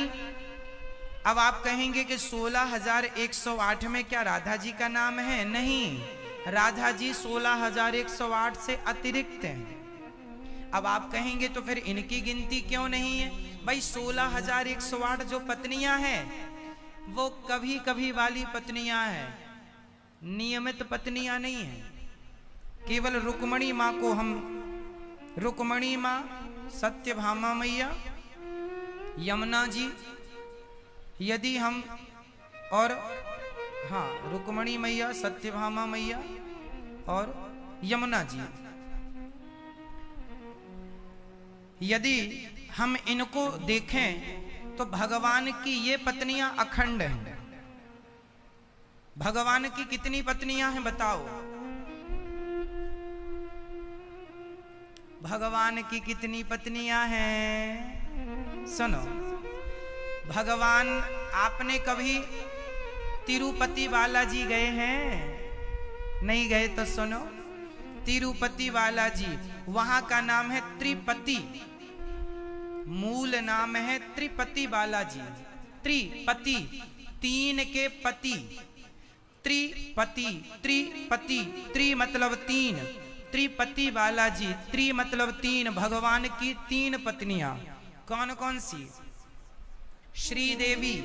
अब आप कहेंगे कि 16,108 में क्या राधा जी का नाम है? नहीं, राधा जी 16,108 से अतिरिक्त हैं। अब आप कहेंगे तो फिर इनकी गिनती क्यों नहीं है? भाई 16,108 जो पत्नियां हैं वो कभी कभी वाली पत्नियां हैं, नियमित पत्नियां नहीं हैं। केवल रुक्मणी माँ को हम, रुक्मणी माँ, सत्यभामा मैया, यमुना जी, यदि हम, और हाँ, रुक्मणी मैया, सत्यभामा मैया और यमुना जी, यदि हम इनको देखें तो भगवान की ये पत्नियां अखंड हैं। भगवान की कितनी पत्नियां हैं बताओ? भगवान की कितनी पत्नियां हैं? सुनो, भगवान, आपने कभी तिरुपति बालाजी गए हैं? नहीं गए तो सुनो, तिरुपति बालाजी, वहां का नाम है त्रिपति, मूल नाम है त्रिपति बालाजी। त्रिपति, तीन के पति, त्रिपति, त्रिपति, त्रि मतलब तीन, त्रिपति बालाजी, त्रि मतलब तीन। भगवान की तीन पत्नियां कौन कौन सी? श्रीदेवी,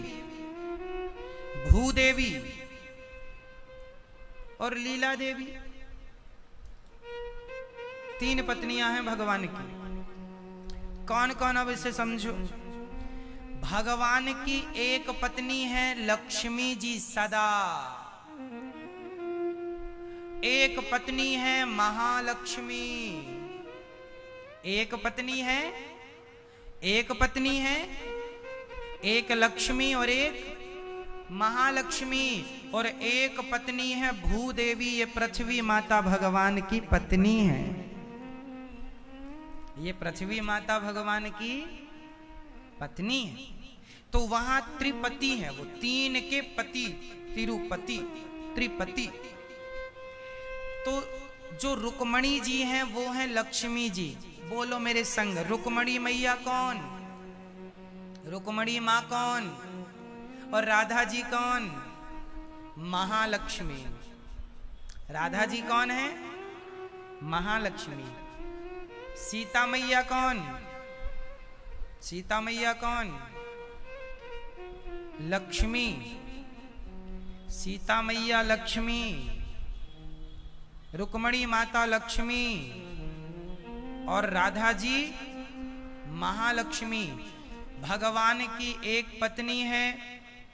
भूदेवी और लीला देवी, तीन पत्नियां हैं भगवान की। कौन कौन, अब इसे समझो। भगवान की एक पत्नी है लक्ष्मी जी सदा, एक पत्नी है महालक्ष्मी, एक पत्नी है, एक पत्नी है, एक लक्ष्मी और एक महालक्ष्मी, और एक पत्नी है भूदेवी, ये पृथ्वी माता भगवान की पत्नी है। ये पृथ्वी माता भगवान की पत्नी है। तो वहां त्रिपति है, वो तीन के पति, तिरुपति, त्रिपति। तो जो रुक्मणी जी हैं वो हैं लक्ष्मी जी। बोलो मेरे संग, रुक्मणी मैया कौन? रुक्मणी माँ कौन? और राधा जी कौन? महालक्ष्मी। राधा जी कौन है? महालक्ष्मी। सीता मैया कौन? सीता मैया कौन? लक्ष्मी। सीता मैया लक्ष्मी, रुक्मणी माता लक्ष्मी और राधा जी महालक्ष्मी। भगवान की एक पत्नी है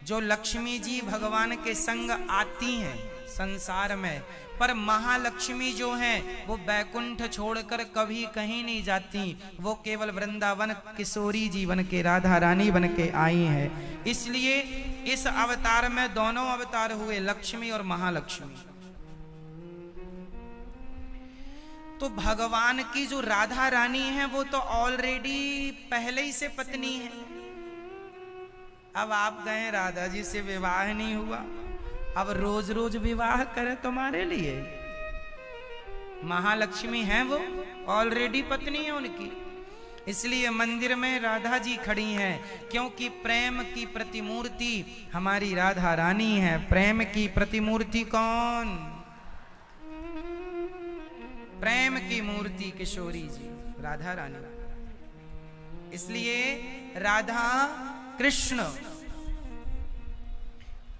जो लक्ष्मी जी भगवान के संग आती हैं संसार में, पर महालक्ष्मी जो हैं वो बैकुंठ छोड़कर कभी कहीं नहीं जाती, वो केवल वृंदावन किशोरी जी बन के, राधा रानी बन के आई हैं। इसलिए इस अवतार में दोनों अवतार हुए, लक्ष्मी और महालक्ष्मी। तो भगवान की जो राधा रानी है वो तो ऑलरेडी पहले ही से पत्नी है। अब आप गए राधा जी से विवाह नहीं हुआ, अब रोज रोज विवाह करे तुम्हारे लिए? महालक्ष्मी हैं वो, ऑलरेडी पत्नी है उनकी। इसलिए मंदिर में राधा जी खड़ी हैं, क्योंकि प्रेम की प्रतिमूर्ति हमारी राधा रानी है। प्रेम की प्रतिमूर्ति कौन? प्रेम की मूर्ति किशोरी जी, राधा रानी। इसलिए राधा कृष्ण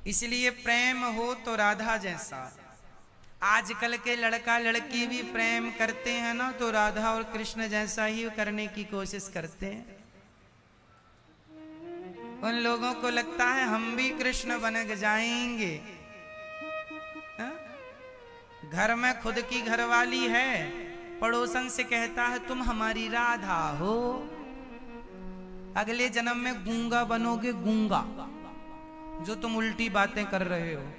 इसलिए प्रेम हो तो राधा जैसा। आजकल के लड़का लड़की भी प्रेम करते हैं ना, तो राधा और कृष्ण जैसा ही करने की कोशिश करते हैं। उन लोगों को लगता है हम भी कृष्ण बन जाएंगे। हा? घर में खुद की घरवाली है, पड़ोसन से कहता है तुम हमारी राधा हो, अगले जन्म में गूंगा बनोगे, गूंगा, जो तुम उल्टी बातें कर रहे हो।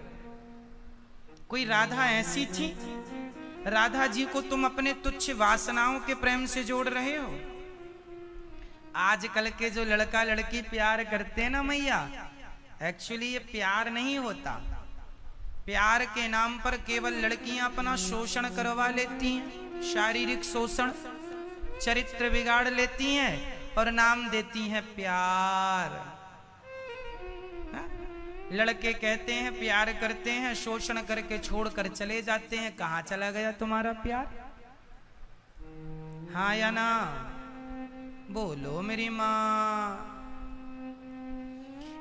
कोई राधा ऐसी थी? राधा जी को तुम अपने तुच्छ वासनाओं के प्रेम से जोड़ रहे हो। आजकल के जो लड़का लड़की प्यार करते हैं ना मैया, एक्चुअली ये प्यार नहीं होता। प्यार के नाम पर केवल लड़कियां अपना शोषण करवा लेती हैं, शारीरिक शोषण, चरित्र बिगाड़ लेती हैं और नाम देती हैं प्यार। लड़के कहते हैं प्यार करते हैं, शोषण करके छोड़कर चले जाते हैं। कहां चला गया तुम्हारा प्यार? हाँ या ना? बोलो मेरी माँ।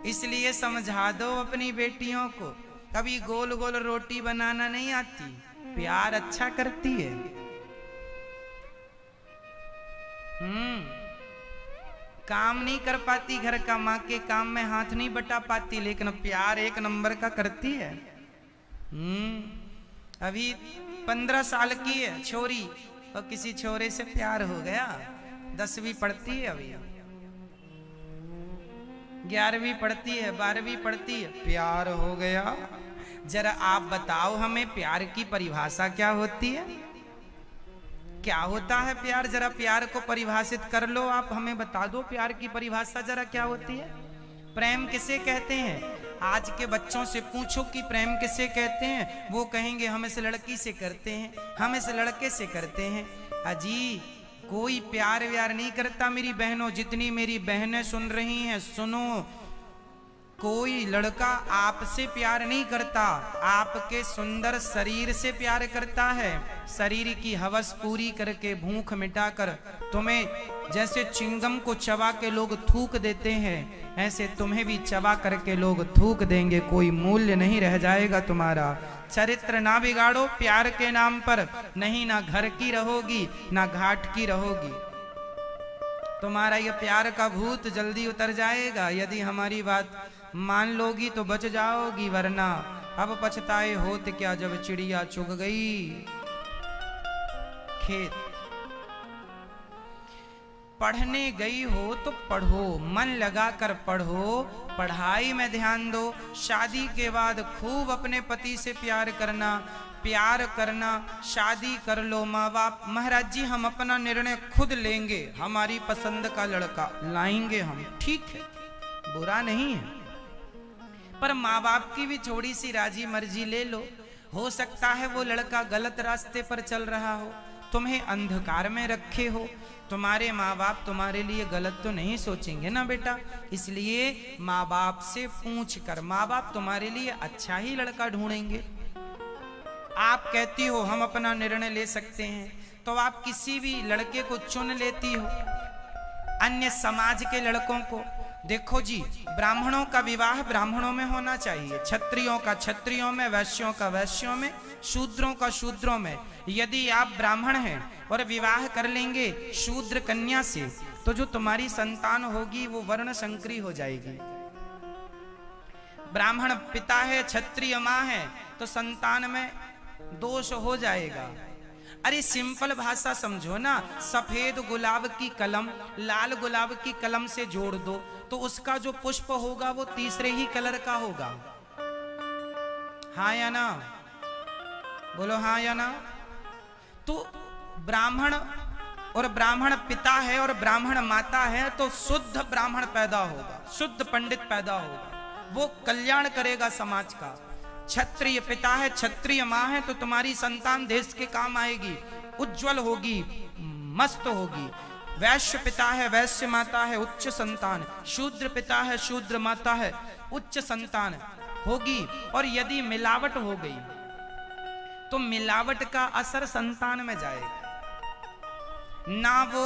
इसलिए समझा दो अपनी बेटियों को, कभी गोल गोल रोटी बनाना नहीं आती, प्यार अच्छा करती है। काम नहीं कर पाती घर का, माँ के काम में हाथ नहीं बटा पाती, लेकिन प्यार एक नंबर का करती है। अभी 15 साल की है छोरी और किसी छोरे से प्यार हो गया। 10वीं पढ़ती है, अभी 11वीं पढ़ती है, 12वीं पढ़ती है, प्यार हो गया। जरा आप बताओ हमें प्यार की परिभाषा क्या होती है? क्या होता है प्यार? जरा प्यार को परिभाषित कर लो, आप हमें बता दो प्यार की परिभाषा जरा क्या होती है। प्रेम किसे कहते हैं? आज के बच्चों से पूछो कि प्रेम किसे कहते हैं, वो कहेंगे हम इस लड़की से करते हैं, हम इस लड़के से करते हैं। अजी कोई प्यार व्यार नहीं करता मेरी बहनों। जितनी मेरी बहनें सुन रही हैं सुनो, कोई लड़का आपसे प्यार नहीं करता, आपके सुंदर शरीर से प्यार करता है। शरीर की हवस पूरी करके, भूख मिटाकर, तुम्हें जैसे चिंगम को चबा के लोग थूक देते हैं, ऐसे तुम्हें भी चबा करके लोग थूक देंगे। कोई मूल्य नहीं रह जाएगा तुम्हारा। चरित्र ना बिगाड़ो प्यार के नाम पर, नहीं ना घर की रहोगी ना घाट की रहोगी। तुम्हारा ये प्यार का भूत जल्दी उतर जाएगा। यदि हमारी बात मान लोगी तो बच जाओगी, वरना अब पछताए होत क्या जब चिड़िया चुग गई खेत। पढ़ने गई हो तो पढ़ो, मन लगा कर पढ़ो, पढ़ाई में ध्यान दो। शादी के बाद खूब अपने पति से प्यार करना, प्यार करना, शादी कर लो। माँ बाप महाराज जी हम अपना निर्णय खुद लेंगे, हमारी पसंद का लड़का लाएंगे हम, ठीक है, बुरा नहीं है, पर माँ बाप की भी थोड़ी सी राजी मर्जी ले लो। हो सकता है वो लड़का गलत रास्ते पर चल रहा हो, तुम्हें अंधकार में रखे हो। तुम्हारे माँ बाप तुम्हारे लिए गलत तो नहीं सोचेंगे ना बेटा, इसलिए माँ बाप से पूछ कर, माँ बाप तुम्हारे लिए अच्छा ही लड़का ढूंढेंगे। आप कहती हो हम अपना निर्णय ले सकते हैं, तो आप किसी भी लड़के को चुन लेती हो। अन्य समाज के लड़कों को देखो जी, ब्राह्मणों का विवाह ब्राह्मणों में होना चाहिए, क्षत्रियों का क्षत्रियों में, वैश्यों का वैश्यों में, शूद्रों का शूद्रों में। यदि आप ब्राह्मण हैं और विवाह कर लेंगे शूद्र कन्या से, तो जो तुम्हारी संतान होगी वो वर्ण संकरी हो जाएगी। ब्राह्मण पिता है, क्षत्रिय माँ है, तो संतान में दोष हो जाएगा। अरे सिंपल भाषा समझो ना, सफेद गुलाब की कलम लाल गुलाब की कलम से जोड़ दो तो उसका जो पुष्प होगा वो तीसरे ही कलर का होगा। हाँ या ना? बोलो हाँ या ना? तो ब्राह्मण और ब्राह्मण पिता है और ब्राह्मण माता है, तो शुद्ध ब्राह्मण पैदा होगा, शुद्ध पंडित पैदा होगा, वो कल्याण करेगा समाज का। क्षत्रिय पिता है, क्षत्रिय माँ है, तो तुम्हारी संतान देश के काम आएगी, उज्जवल होगी, मस्त होगी। वैश्य पिता है, वैश्य माता है, उच्च संतान। शूद्र पिता है, शूद्र माता है, उच्च संतान होगी। और यदि मिलावट हो गई तो मिलावट का असर संतान में जाएगा। ना वो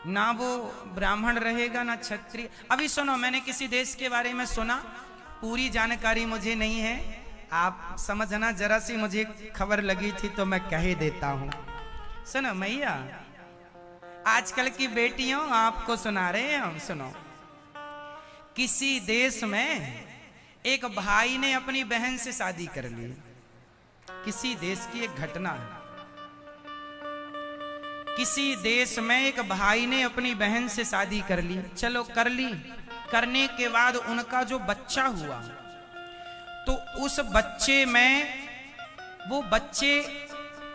ना वो ब्राह्मण रहेगा ना क्षत्रिय। अभी सुनो, मैंने किसी देश के बारे में सुना, पूरी जानकारी मुझे नहीं है, आप समझना, जरा सी मुझे खबर लगी थी तो मैं कह देता हूं। सुनो मैया, आजकल की बेटियों आपको सुना रहे हैं हम, सुनो। किसी देश में एक भाई ने अपनी बहन से शादी कर ली, किसी देश की एक घटना है। किसी देश में एक भाई ने अपनी बहन से शादी कर ली, चलो कर ली, करने के बाद उनका जो बच्चा हुआ तो उस बच्चे में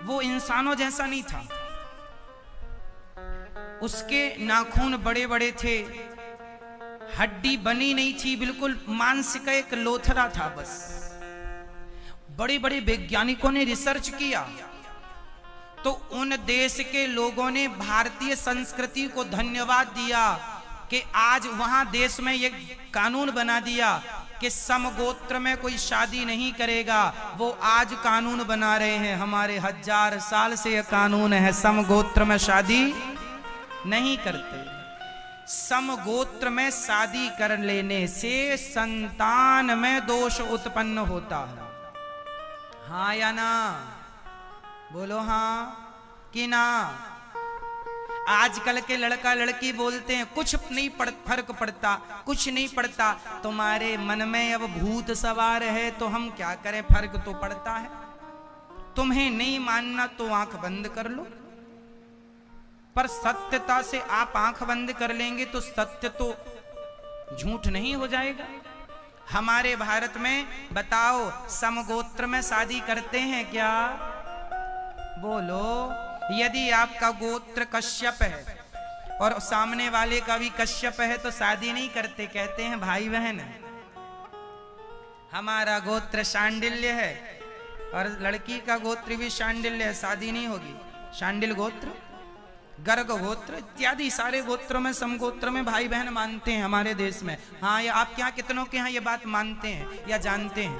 वो इंसानों जैसा नहीं था, उसके नाखून बड़े बड़े थे, हड्डी बनी नहीं थी, बिल्कुल मांस का एक लोथरा था बस। बड़े बड़े वैज्ञानिकों ने रिसर्च किया तो उन देश के लोगों ने भारतीय संस्कृति को धन्यवाद दिया कि आज वहां देश में ये कानून बना दिया कि समगोत्र में कोई शादी नहीं करेगा। वो आज कानून बना रहे हैं, हमारे 1000 साल से यह कानून है, समगोत्र में शादी नहीं करते। समगोत्र में शादी कर लेने से संतान में दोष उत्पन्न होता है, हाँ या ना? बोलो हाँ कि ना? आजकल के लड़का लड़की बोलते हैं कुछ नहीं फर्क पड़ता, कुछ नहीं पड़ता, तुम्हारे मन में अब भूत सवार है तो हम क्या करें, फर्क तो पड़ता है। तुम्हें नहीं मानना तो आंख बंद कर लो, पर सत्यता से आप आंख बंद कर लेंगे तो सत्य तो झूठ नहीं हो जाएगा। हमारे भारत में बताओ, समगोत्र में शादी करते हैं क्या? बोलो। यदि आपका गोत्र कश्यप है और सामने वाले का भी कश्यप है तो शादी नहीं करते, कहते हैं भाई बहन है। हमारा गोत्र शांडिल्य है और लड़की का गोत्र भी शांडिल्य है, शादी नहीं होगी। शांडिल गोत्र, गर्ग गोत्र इत्यादि सारे गोत्रों में समगोत्र में भाई बहन मानते हैं हमारे देश में। हाँ, या आप क्या कितनों के यहाँ ये बात मानते हैं या जानते हैं?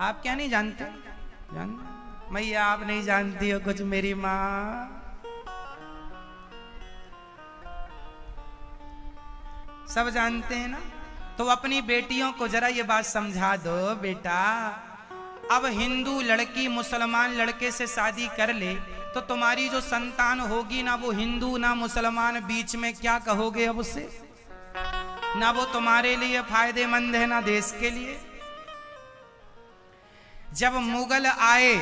आप क्या नहीं जानते? मैया आप नहीं जानती हो कुछ, मेरी माँ सब जानते हैं ना। तो अपनी बेटियों को जरा ये बात समझा दो, बेटा अब हिंदू लड़की मुसलमान लड़के से शादी कर ले तो तुम्हारी जो संतान होगी ना वो हिंदू ना मुसलमान, बीच में क्या कहोगे अब उसे? ना वो तुम्हारे लिए फायदेमंद है ना देश के लिए। जब मुगल आए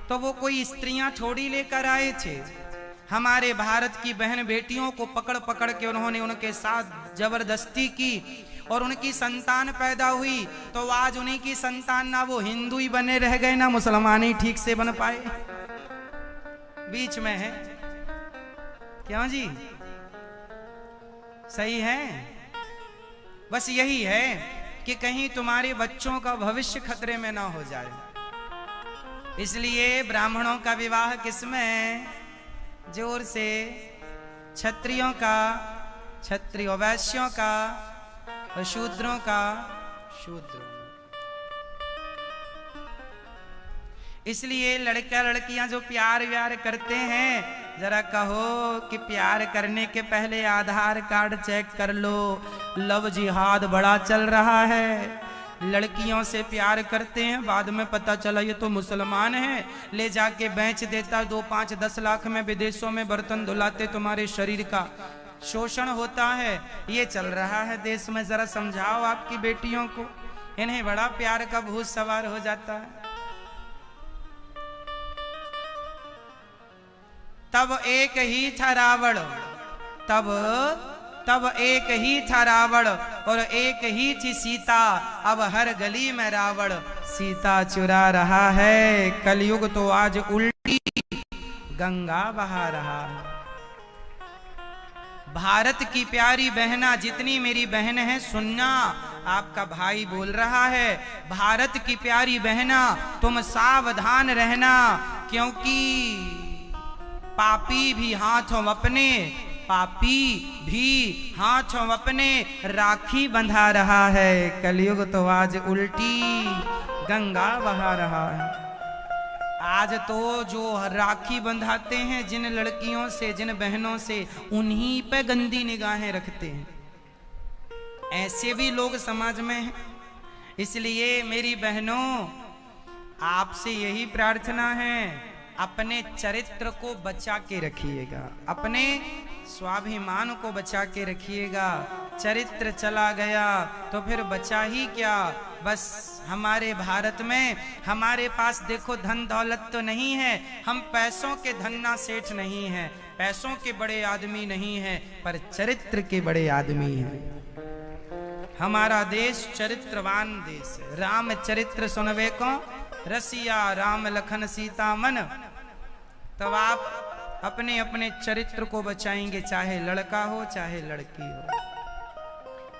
तो वो कोई स्त्रियां थोड़ी लेकर आए थे। हमारे भारत की बहन बेटियों को पकड़ पकड़ के उन्होंने उनके साथ जबरदस्ती की और उनकी संतान पैदा हुई तो आज उन्हीं की संतान ना वो हिंदू ही बने रह गए ना मुसलमान ही ठीक से बन पाए, बीच में है। क्यों जी? सही है? बस यही है कि कहीं तुम्हारे बच्चों का भविष्य खतरे में ना हो जाए, इसलिए ब्राह्मणों का विवाह किसमें? जोर से क्षत्रियों का, क्षत्रिय वैश्यों का और शूद्रों का शूद्रों। इसलिए लड़का लड़कियां जो प्यार व्यार करते हैं, जरा कहो कि प्यार करने के पहले आधार कार्ड चेक कर लो। लव जिहाद बड़ा चल रहा है, लड़कियों से प्यार करते हैं, बाद में पता चला ये तो मुसलमान है, ले जाके बेच देता 2, 5, 10 लाख में विदेशों में बर्तन धुलाते, तुम्हारे शरीर का शोषण होता है। ये चल रहा है देश में, जरा समझाओ आपकी बेटियों को, इन्हें बड़ा प्यार का भूत सवार हो जाता है। तब एक ही था रावण, तब एक ही था रावण और एक ही थी सीता। अब हर गली में रावण सीता चुरा रहा है। कलयुग तो आज उल्टी गंगा बहा रहा है। भारत की प्यारी बहना, जितनी मेरी बहन है सुनना, आपका भाई बोल रहा है, भारत की प्यारी बहना तुम सावधान रहना, क्योंकि पापी भी हाथों अपने राखी बंधा रहा है। कलयुग तो आज उल्टी गंगा बहा रहा है। आज तो जो राखी बंधाते हैं जिन लड़कियों से, जिन बहनों से, उन्हीं पे गंदी निगाहें रखते हैं। ऐसे भी लोग समाज में हैं। इसलिए मेरी बहनों, आपसे यही प्रार्थना है, अपने चरित्र को बचा के रखिएगा, अपने स्वाभिमान को बचा के रखिएगा। चरित्र चला गया तो फिर बचा ही क्या। बस हमारे भारत में हमारे पास देखो धन दौलत तो नहीं है, हम पैसों के धन्ना सेठ नहीं हैं, पैसों के बड़े आदमी नहीं हैं, पर चरित्र के बड़े आदमी हैं। हमारा देश चरित्रवान देश है। राम चरित्र सुनवे को रसिया, राम लखन सीता मन। तब आप अपने अपने चरित्र को बचाएंगे, चाहे लड़का हो चाहे लड़की हो।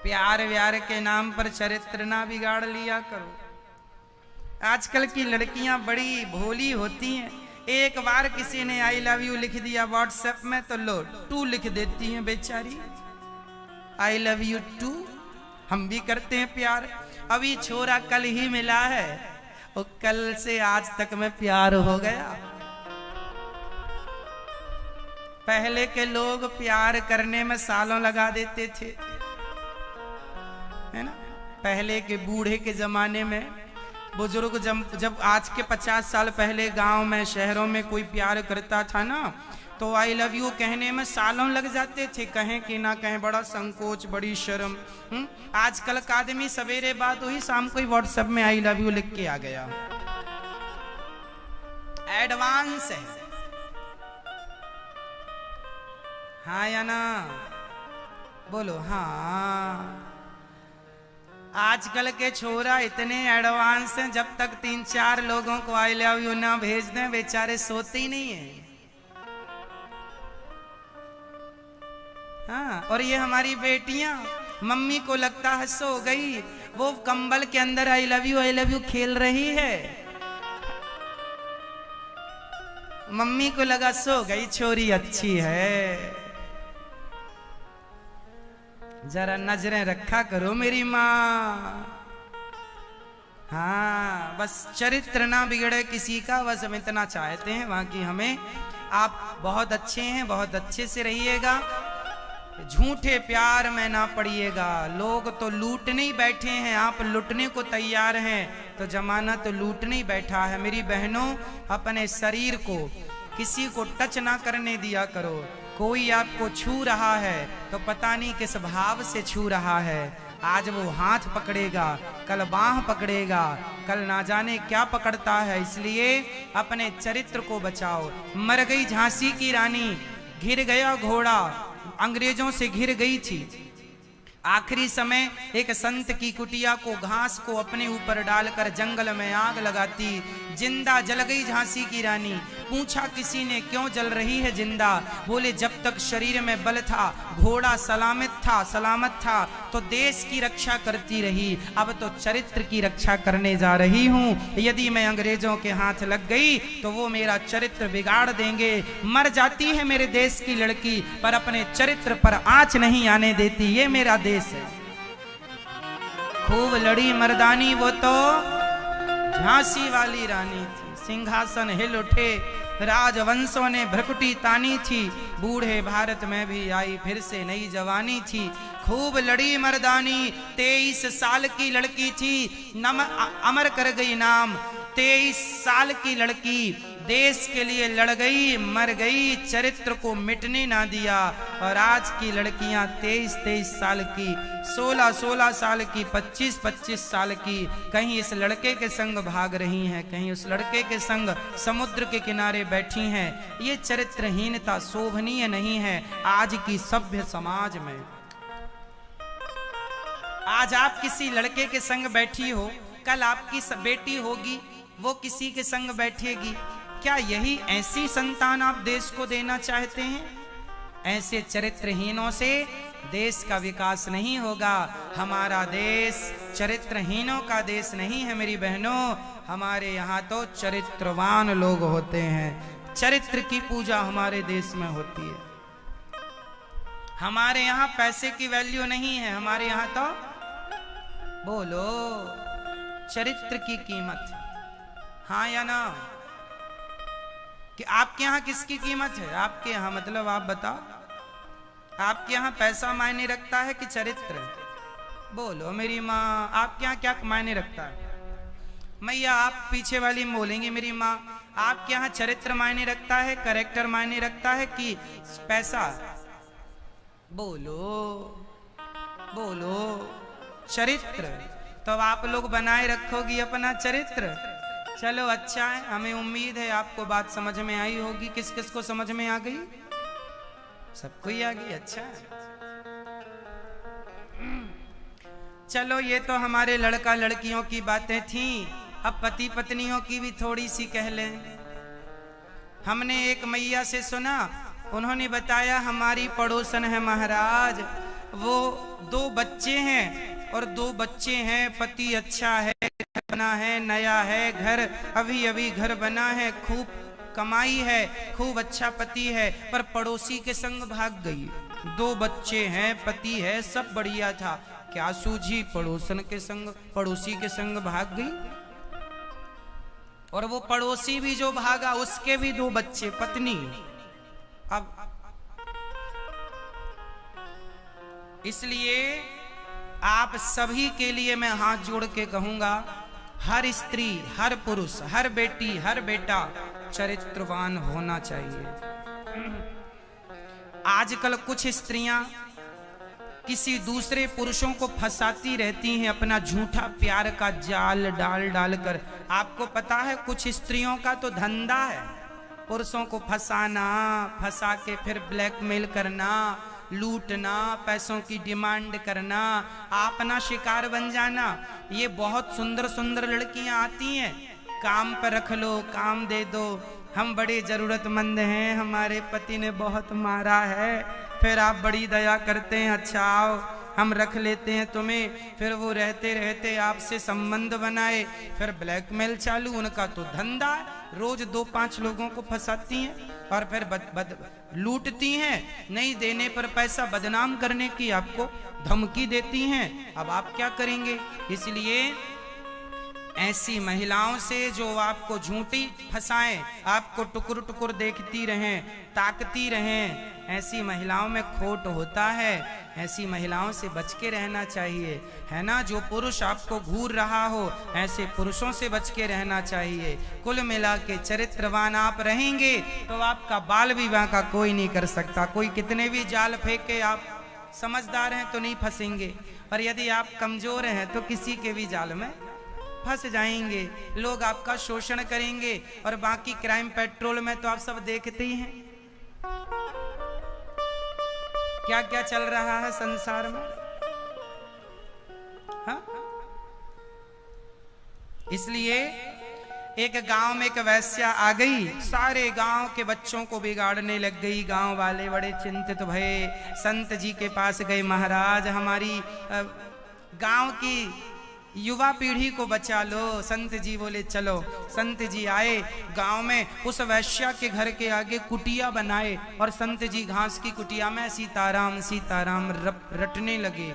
प्यार व्यार के नाम पर चरित्र ना बिगाड़ लिया करो। आजकल की लड़कियां बड़ी भोली होती हैं। एक बार किसी ने आई लव यू लिख दिया व्हाट्सएप में तो लो 2 लिख देती हैं बेचारी। I love you 2। हम भी करते हैं प्यार। अभी छोरा कल ही मिला है और कल से आज तक में प्यार हो गया। पहले के लोग प्यार करने में सालों लगा देते थे, है ना। पहले के बूढ़े के जमाने में बुजुर्ग जब आज के 50 साल पहले गांव में, शहरों में कोई प्यार करता था ना, तो आई लव यू कहने में सालों लग जाते थे। कहें कि ना कहें, बड़ा संकोच, बड़ी शर्म। आजकल का आदमी सवेरे बात हुई, शाम को ही व्हाट्सएप में आई लव यू लिख के आ गया। एडवांस है। हाँ या ना? बोलो हाँ। आजकल के छोरा इतने एडवांस हैं, जब तक 3-4 लोगों को आई लव यू ना भेज दें बेचारे सोते ही नहीं है। हाँ, और ये हमारी बेटियां, मम्मी को लगता है सो गई, वो कंबल के अंदर आई लव यू खेल रही है। मम्मी को लगा सो गई, छोरी अच्छी है। जरा नजरें रखा करो मेरी माँ। हाँ, बस चरित्र ना बिगड़े किसी का, बस हम इतना चाहते हैं। बाकी हमें आप बहुत अच्छे हैं, बहुत अच्छे से रहिएगा, झूठे प्यार में ना पड़िएगा। लोग तो लूटने ही बैठे हैं, आप लूटने को तैयार हैं, तो जमाना तो लूटने ही बैठा है। मेरी बहनों, अपने शरीर को किसी को टच ना करने दिया करो। कोई आपको छू रहा है तो पता नहीं किस भाव से छू रहा है। आज वो हाथ पकड़ेगा, कल बाह पकड़ेगा, कल ना जाने क्या पकड़ता है। इसलिए अपने चरित्र को बचाओ। मर गई झांसी की रानी, घिर गया घोड़ा, अंग्रेजों से घिर गई थी। आखिरी समय एक संत की कुटिया को, घास को अपने ऊपर डालकर जंगल में आग लगाती, जिंदा जल गई झांसी की रानी। पूछा किसी ने क्यों जल रही है जिंदा? बोले जब तक शरीर में बल था, घोड़ा सलामत था तो देश की रक्षा करती रही, अब तो चरित्र की रक्षा करने जा रही हूँ। यदि मैं अंग्रेजों के हाथ लग गई तो वो मेरा चरित्र बिगाड़ देंगे। मर जाती है मेरे देश की लड़की, पर अपने चरित्र पर आंच नहीं आने देती, ये मेरा देश है। खूब लड़ी मर्दानी वो तो झांसी वाली रानी थी। सिंहासन हिल उठे, राजवंशों ने भ्रकुटी तानी थी। बूढ़े भारत में भी आई फिर से नई जवानी थी। खूब लड़ी मर्दानी, 23 साल की लड़की थी, अमर कर गई नाम। 23 साल की लड़की देश के लिए लड़ गई, मर गई, चरित्र को मिटने ना दिया। और आज की लड़कियां 23-23 साल की, 16-16 साल की, 25-25 साल की, कहीं इस लड़के के संग भाग रही हैं, कहीं उस लड़के के संग समुद्र के किनारे बैठी हैं। ये चरित्रहीनता शोभनीय नहीं है आज की सभ्य समाज में। आज आप किसी लड़के के संग बैठी हो, कल आपकी बेटी होगी, वो किसी के संग बैठेगी। क्या यही ऐसी संतान आप देश को देना चाहते हैं? ऐसे चरित्रहीनों से देश का विकास नहीं होगा। हमारा देश चरित्रहीनों का देश नहीं है मेरी बहनों। हमारे यहाँ तो चरित्रवान लोग होते हैं। चरित्र की पूजा हमारे देश में होती है। हमारे यहाँ पैसे की वैल्यू नहीं है, हमारे यहाँ तो बोलो चरित्र की कीमत। हाँ या ना? कि आपके यहाँ किसकी कीमत है? आपके यहाँ मतलब आप बताओ, आपके यहाँ पैसा मायने रखता है कि चरित्र? बोलो मेरी माँ, आपके यहाँ क्या मायने रखता है? मैया आप पीछे वाली बोलेंगे मेरी माँ, आपके यहाँ चरित्र मायने रखता है, कैरेक्टर मायने रखता है कि पैसा? बोलो बोलो, चरित्र। तो आप लोग बनाए रखोगी अपना चरित्र। चलो अच्छा है, हमें उम्मीद है आपको बात समझ में आई होगी। किस किस को समझ में आ गई? सबको ही आ गई, अच्छा है। चलो ये तो हमारे लड़का लड़कियों की बातें थी, अब पति पत्नियों की भी थोड़ी सी कह लें। हमने एक मैया से सुना, उन्होंने बताया हमारी पड़ोसन है महाराज, वो 2 बच्चे हैं और 2 बच्चे हैं, पति अच्छा है, घर बना है, नया है घर, अभी अभी घर बना है, खूब कमाई है, खूब अच्छा पति है, पर पड़ोसी के संग भाग गई। 2 बच्चे हैं, पति है, सब बढ़िया था, क्या सूझी? पड़ोसन के संग, पड़ोसी के संग भाग गई। और वो पड़ोसी भी जो भागा उसके भी 2 बच्चे, पत्नी। अब इसलिए आप सभी के लिए मैं हाथ जोड़ के कहूंगा, हर स्त्री, हर पुरुष, हर बेटी, हर बेटा चरित्रवान होना चाहिए। आजकल कुछ स्त्रियां किसी दूसरे पुरुषों को फंसाती रहती हैं अपना झूठा प्यार का जाल डाल डाल कर। आपको पता है कुछ स्त्रियों का तो धंधा है पुरुषों को फंसाना, फंसा के फिर ब्लैकमेल करना, लूटना, पैसों की डिमांड करना, अपना शिकार बन जाना। ये बहुत सुंदर सुंदर लड़कियां आती हैं, काम पर रख लो, काम दे दो, हम बड़े जरूरतमंद हैं, हमारे पति ने बहुत मारा है, फिर आप बड़ी दया करते हैं, अच्छा आओ हम रख लेते हैं तुम्हें। फिर वो रहते रहते आपसे संबंध बनाए, फिर ब्लैकमेल चालू, उनका तो धंधा, रोज 2-5 लोगों को फंसाती हैं और फिर लूटती हैं, नहीं देने पर पैसा बदनाम करने की आपको धमकी देती हैं। अब आप क्या करेंगे? इसलिए ऐसी महिलाओं से जो आपको झूठी फंसाएं, आपको टुकुर टुकुर देखती रहें, ताकती रहें, ऐसी महिलाओं में खोट होता है। ऐसी महिलाओं से बच के रहना चाहिए, है ना? जो पुरुष आपको घूर रहा हो, ऐसे पुरुषों से बच के रहना चाहिए। कुल मिला के चरित्रवान आप रहेंगे तो आपका बाल विवाह का कोई नहीं कर सकता। कोई कितने भी जाल फेंके, आप समझदार हैं तो नहीं फंसेंगे, पर यदि आप कमजोर हैं तो किसी के भी जाल में फंस जाएंगे। लोग आपका शोषण करेंगे। और बाकी क्राइम पेट्रोल में तो आप सब देखते ही हैं क्या क्या चल रहा है संसार में, हाँ? इसलिए एक गांव में एक वैश्या आ गई, सारे गांव के बच्चों को बिगाड़ने लग गई। गांव वाले बड़े चिंतित भये, संत जी के पास गए, महाराज हमारी गांव की युवा पीढ़ी को बचा लो। संत जी बोले चलो। संत जी आए गांव में, उस वैश्या के घर के आगे कुटिया बनाए और संत जी घास की कुटिया में सीताराम सीताराम रटने लगे।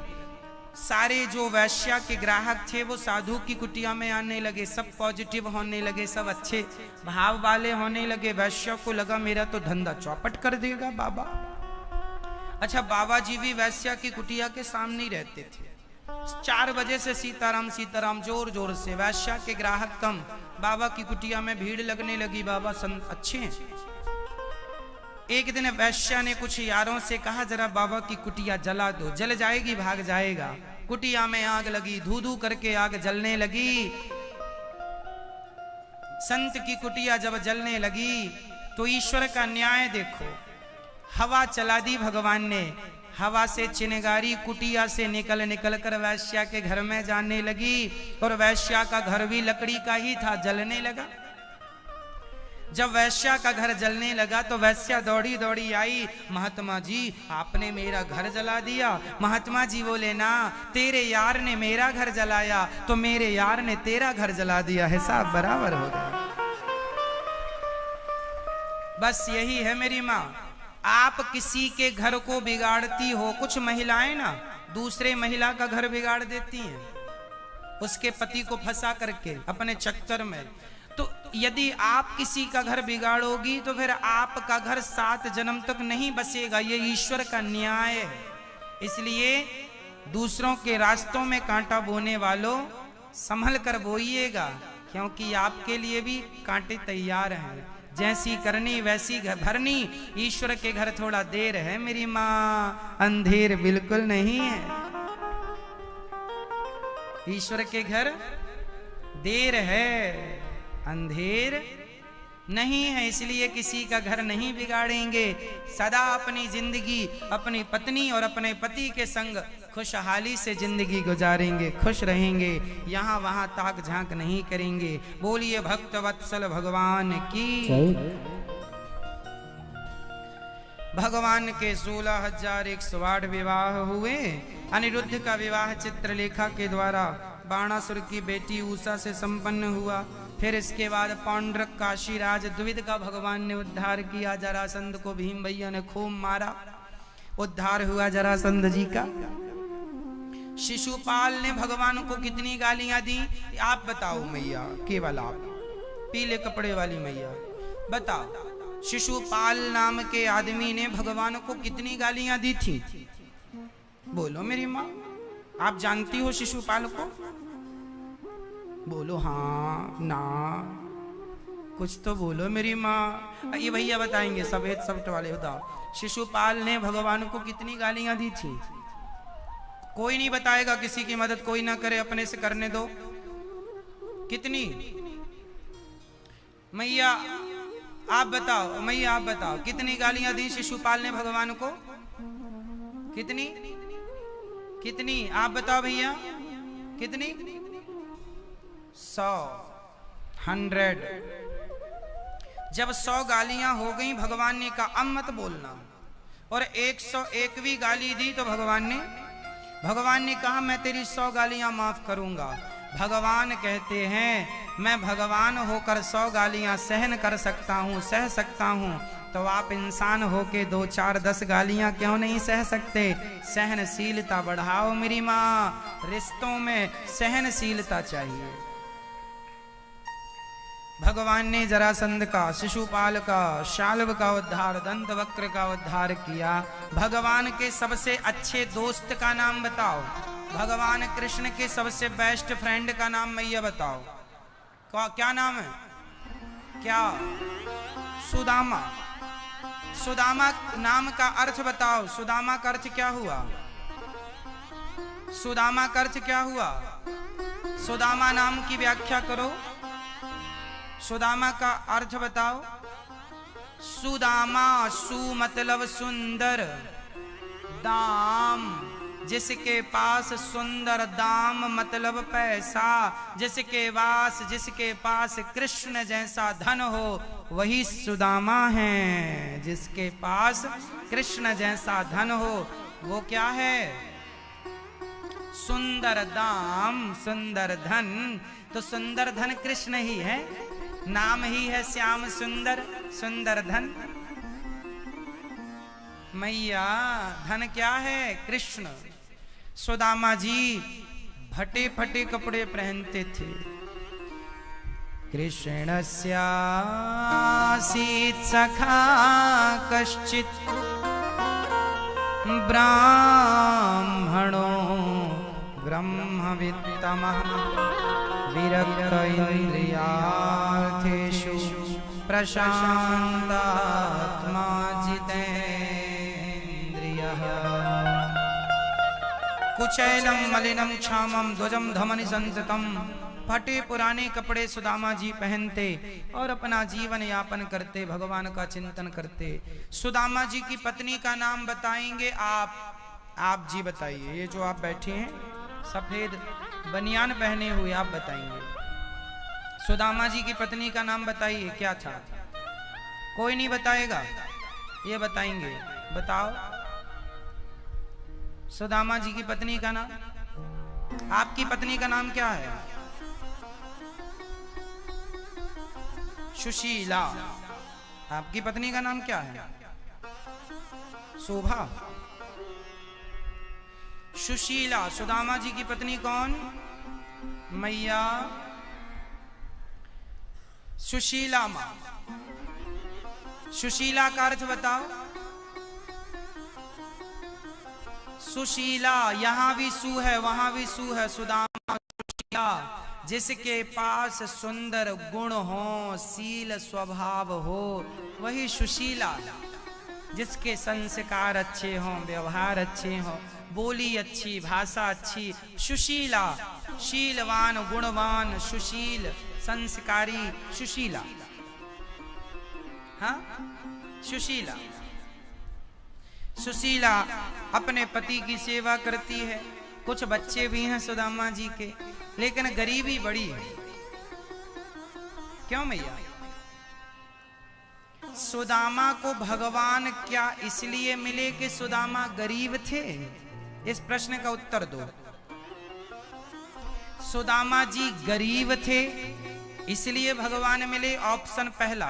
सारे जो वैश्या के ग्राहक थे वो साधु की कुटिया में आने लगे, सब पॉजिटिव होने लगे, सब अच्छे भाव वाले होने लगे। वैश्या को लगा मेरा तो धंधा चौपट कर देगा बाबा। अच्छा, बाबा जी भी वैश्या की कुटिया के सामने ही रहते थे। 4 बजे से सीताराम सीताराम जोर जोर से, वैश्या के ग्राहक कम, बाबा की कुटिया में भीड़ लगने लगी। बाबा संत अच्छे हैं। एक दिन वैश्या ने कुछ यारों से कहा जरा बाबा की कुटिया जला दो, जल जाएगी, भाग जाएगा। कुटिया में आग लगी, धू धू करके आग जलने लगी। संत की कुटिया जब जलने लगी तो ईश्वर का न्याय देखो, हवा चला दी भगवान ने। हवा से चिनगारी कुटिया से निकल निकल कर वैश्या के घर में जाने लगी और वैश्या का घर भी लकड़ी का ही था, जलने लगा। जब वैश्या का घर जलने लगा तो वैश्या दौड़ी दौड़ी आई, महात्मा जी आपने मेरा घर जला दिया। महात्मा जी बोले ना, तेरे यार ने मेरा घर जलाया तो मेरे यार ने तेरा घर जला दिया, हिसाब बराबर हो गया। बस यही है मेरी माँ, आप किसी के घर को बिगाड़ती हो। कुछ महिलाएं ना दूसरे महिला का घर बिगाड़ देती हैं उसके पति को फंसा करके अपने चक्कर में। तो यदि आप किसी का घर बिगाड़ोगी तो फिर आपका घर 7 जन्म तक नहीं बसेगा। ये ईश्वर का न्याय है। इसलिए दूसरों के रास्तों में कांटा बोने वालों संभल कर बोइएगा, क्योंकि आपके लिए भी कांटे तैयार हैं। जैसी करनी वैसी भरनी। ईश्वर के घर थोड़ा देर है मेरी माँ, अंधेर बिल्कुल नहीं है। ईश्वर के घर देर है, अंधेर नहीं है। इसलिए किसी का घर नहीं बिगाड़ेंगे। सदा अपनी जिंदगी अपनी पत्नी और अपने पति के संग खुशहाली से जिंदगी गुजारेंगे, खुश रहेंगे, यहाँ वहाँ ताक झांक नहीं करेंगे। बोलिए भक्त वत्सल भगवान की। भगवान के 16,108 विवाह हुए। अनिरुद्ध का विवाह चित्रलेखा के द्वारा बाणासुर की बेटी उषा से संपन्न हुआ। फिर इसके बाद पौंड्रक काशीराज द्विविद का भगवान ने उद्धार किया। जरासंध को भीम भैया ने खूब मारा, उद्धार हुआ जरासंध जी का। शिशुपाल ने भगवान को कितनी गालियां दी आप बताओ मैया, केवल आप, पीले कपड़े वाली मैया बताओ। शिशुपाल नाम के आदमी ने भगवान को कितनी गालियां दी थी? बोलो मेरी माँ, आप जानती हो शिशुपाल को? बोलो हाँ ना, कुछ तो बोलो मेरी माँ। ये भैया बताएंगे, सफेद शर्ट वाले बताओ। शिशुपाल ने भगवान को कितनी गालियां दी थी? कोई नहीं बताएगा, किसी की मदद कोई ना करे, अपने से करने दो। कितनी? मैया आप बताओ, मैया आप बताओ, कितनी गालियां दी शिशुपाल ने भगवान को? कितनी कितनी आप बताओ भैया, कितनी? 100। जब 100 गालियां हो गई, भगवान ने कहा अब मत बोलना, और 101वीं गाली दी तो भगवान ने कहा मैं तेरी 100 गालियां माफ करूंगा। भगवान कहते हैं मैं भगवान होकर 100 गालियां सहन कर सकता हूं, सह सकता हूं, तो आप इंसान होके 2, 4, 10 गालियां क्यों नहीं सह सकते? सहनशीलता बढ़ाओ मेरी माँ, रिश्तों में सहनशीलता चाहिए। भगवान ने जरासंध का, शिशुपाल का, शाल्व का उद्धार, दंतवक्र का उद्धार किया। भगवान के सबसे अच्छे दोस्त का नाम बताओ। भगवान कृष्ण के सबसे बेस्ट फ्रेंड का नाम मैया बताओ। क्या नाम है? क्या? सुदामा। सुदामा नाम का अर्थ बताओ। सुदामा का अर्थ क्या हुआ? सुदामा का अर्थ क्या हुआ? सुदामा नाम की व्याख्या करो। सुदामा का अर्थ बताओ। सुदामा, सु मतलब सुंदर, दाम जिसके पास सुंदर, दाम मतलब पैसा, जिसके पास कृष्ण जैसा धन हो वही सुदामा है। जिसके पास कृष्ण जैसा धन हो वो क्या है? सुंदर दाम, सुंदर धन। तो सुंदर धन कृष्ण ही है, नाम ही है श्याम सुंदर, सुंदर धन। मैया धन क्या है? कृष्ण। सुदामा जी फटे फटे कपड़े पहनते थे। कृष्णस्यासीत् सखा कश्चित् ब्राह्मणो ब्रह्मवित्तमः विरक्त इंद्रियार्थेषु प्रशान्तात्मा जितेन्द्रियः। कुचैलम मलिनम क्षामम ध्वजम धमनि संततम। फटे पुराने कपड़े सुदामा जी पहनते और अपना जीवन यापन करते, भगवान का चिंतन करते। सुदामा जी की पत्नी का नाम बताएंगे आप जी बताइए। ये जो आप बैठे हैं सफेद बनियान पहने हुए, आप बताएंगे। सुदामा जी की पत्नी का नाम बताइए, क्या था? कोई नहीं बताएगा, ये बताएंगे। बताओ सुदामा जी की पत्नी का नाम। आपकी पत्नी का नाम क्या है? सुशीला। आपकी पत्नी का नाम क्या है? शोभा। सुशीला। सुदामा जी की पत्नी कौन? मैया सुशीला मां। सुशीला का अर्थ बताओ। सुशीला, यहां भी सु है वहां भी सु है। सुदामा सुशीला, जिसके पास सुंदर गुण हो, शील स्वभाव हो, वही सुशीला। जिसके संस्कार अच्छे हों, व्यवहार अच्छे हों, बोली अच्छी, भाषा अच्छी, सुशीला। शीलवान, गुणवान, सुशील, संस्कारी, सुशीला। हाँ, सुशीला। सुशीला अपने पति की सेवा करती है। कुछ बच्चे भी हैं सुदामा जी के, लेकिन गरीबी बड़ी है। क्यों मैया? सुदामा को भगवान क्या इसलिए मिले कि सुदामा गरीब थे? इस प्रश्न का उत्तर दो। सुदामा जी गरीब थे इसलिए भगवान मिले? ऑप्शन पहला।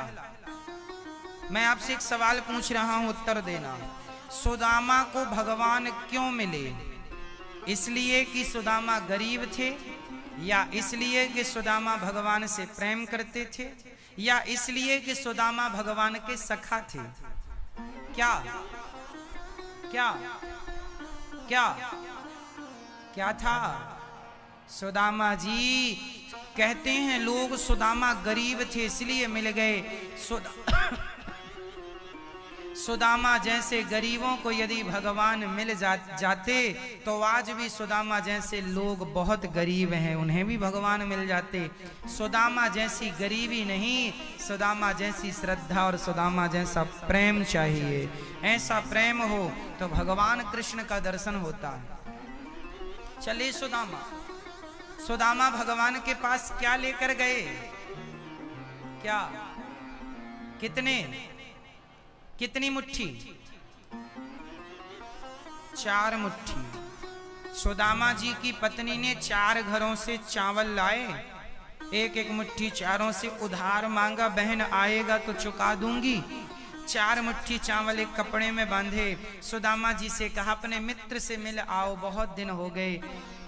मैं आपसे एक सवाल पूछ रहा हूं, उत्तर देना। सुदामा को भगवान क्यों मिले? इसलिए कि सुदामा गरीब थे, या इसलिए कि सुदामा भगवान से प्रेम करते थे, या इसलिए कि सुदामा भगवान के सखा थे? क्या क्या क्या क्या था? सुदामा जी कहते हैं लोग सुदामा गरीब थे इसलिए मिल गए। सुदामा जैसे गरीबों को यदि भगवान मिल जाते तो आज भी सुदामा जैसे लोग बहुत गरीब हैं, उन्हें भी भगवान मिल जाते। सुदामा जैसी गरीबी नहीं, सुदामा जैसी श्रद्धा और सुदामा जैसा प्रेम चाहिए। ऐसा प्रेम हो तो भगवान कृष्ण का दर्शन होता है। चले सुदामा भगवान के पास क्या लेकर गए? क्या? कितनी मुट्ठी? 4 मुट्ठी। सुदामा जी की पत्नी ने 4 घरों से चावल लाए, एक एक मुट्ठी चारों से उधार मांगा, बहन आएगा तो चुका दूंगी। 4 मुट्ठी चावल एक कपड़े में बांधे, सुदामा जी से कहा अपने मित्र से मिल आओ, बहुत दिन हो गए।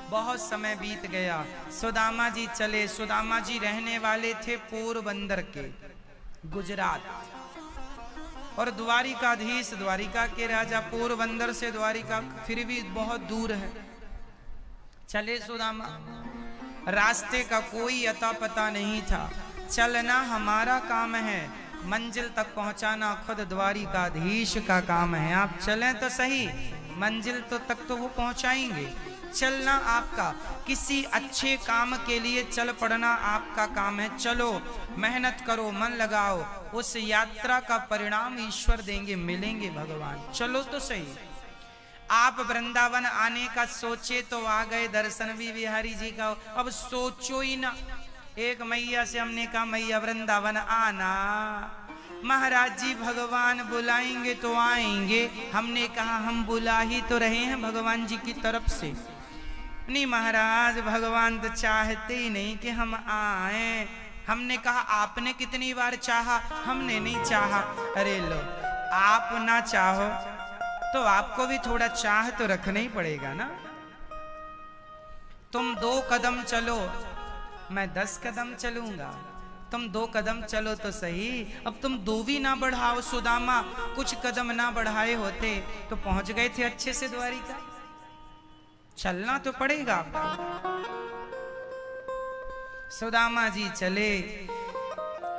बहुत समय बीत गया, सुदामा जी चले। सुदामा जी रहने वाले थे पोरबंदर के, गुजरात, और द्वारिकाधीश, द्वारिका के राजा। पोरबंदर से द्वारिका फिर भी बहुत दूर है। चले सुदामा, रास्ते का कोई अता पता नहीं था। चलना हमारा काम है, मंजिल तक पहुंचाना खुद द्वारिकाधीश का काम है। आप चलें तो सही, मंजिल तो तक तो वो पहुंचाएंगे। चलना आपका, किसी अच्छे काम के लिए चल पड़ना आपका काम है। चलो, मेहनत करो, मन लगाओ, उस यात्रा का परिणाम ईश्वर देंगे, मिलेंगे भगवान। चलो तो सही। आप वृंदावन आने का सोचे तो आ गए, दर्शन भी बिहारी जी का। अब सोचो ही ना। एक मैया से हमने कहा मैया वृंदावन आना, महाराज जी भगवान बुलाएंगे तो आएंगे। हमने कहा हम बुला ही तो रहे हैं भगवान जी की तरफ से। नहीं महाराज, भगवान तो चाहते ही नहीं कि हम आए। हमने कहा आपने कितनी बार चाहा? हमने नहीं चाहा। अरे लो, आप ना चाहो तो आपको भी थोड़ा चाह तो रखना ही पड़ेगा ना। तुम 2 कदम चलो, मैं 10 कदम चलूंगा। तुम 2 कदम चलो तो सही। अब तुम 2 भी ना बढ़ाओ। सुदामा कुछ कदम ना बढ़ाए होते तो पहुंच गए थे अच्छे से द्वारिका। चलना तो पड़ेगा। सुदामा जी चले,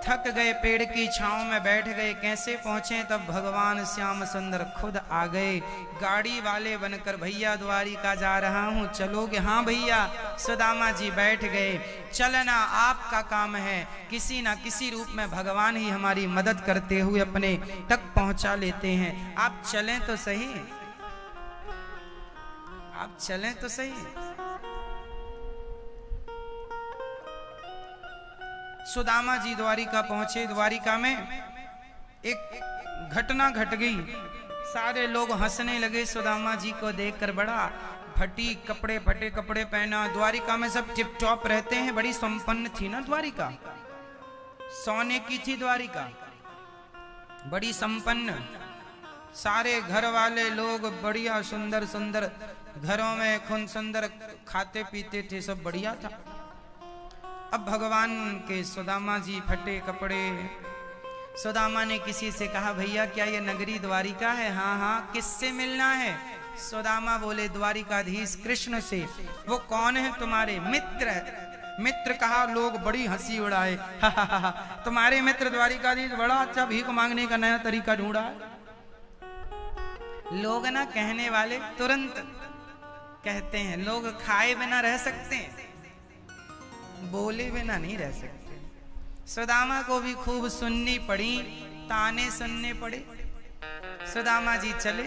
थक गए, पेड़ की छांव में बैठ गए। कैसे पहुंचे? तब भगवान श्याम सुंदर खुद आ गए, गाड़ी वाले बनकर। भैया द्वारिका जा रहा हूं, चलोगे? हाँ भैया। सुदामा जी बैठ गए। चलना आपका काम है, किसी ना किसी रूप में भगवान ही हमारी मदद करते हुए अपने तक पहुंचा लेते हैं। आप चलें तो सही, आप चलें तो सही। सुदामा जी द्वारिका पहुंचे। द्वारिका में एक घटना घट गई। सारे लोग हंसने लगे सुदामा जी को देखकर। बड़ा फटे कपड़े पहना। द्वारिका में सब टिप टॉप रहते हैं। बड़ी संपन्न थी ना द्वारिका, सोने की थी द्वारिका, बड़ी संपन्न। सारे घर वाले लोग बढ़िया सुंदर सुंदर घरों में खून सुंदर खाते पीते थे, सब बढ़िया था। अब भगवान के सुदामा जी फटे कपड़े। सुदामा ने किसी से कहा भैया क्या ये नगरी द्वारिका है? हाँ हाँ, किससे मिलना है? सुदामा बोले द्वारिकाधीश कृष्ण से। वो कौन है? तुम्हारे मित्र। मित्र कहा, लोग बड़ी हंसी उड़ाए। तुम्हारे मित्र द्वारिकाधीश, बड़ा अच्छा भीख मांगने का नया तरीका ढूंढा है। लोग ना कहने वाले तुरंत कहते हैं, लोग खाए बिना रह सकते हैं, बोले बिना नहीं रह सकते। सुदामा को भी खूब सुननी पड़ी, ताने सुनने पड़े। सुदामा जी चले,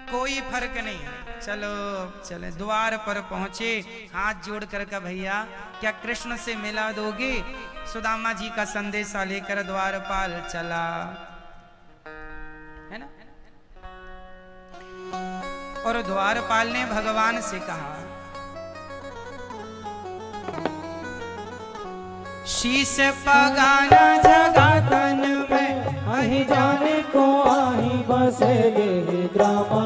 कोई फर्क नहीं, चलो चले। द्वार पर पहुंचे, हाथ जोड़ कर का भैया क्या कृष्ण से मिला दोगे? सुदामा जी का संदेशा लेकर द्वारपाल चला, है ना। और द्वारपाल ने भगवान से कहा, शीश पगाना जगा तन में, अहि जाने को आही बसे गे ग्रामा।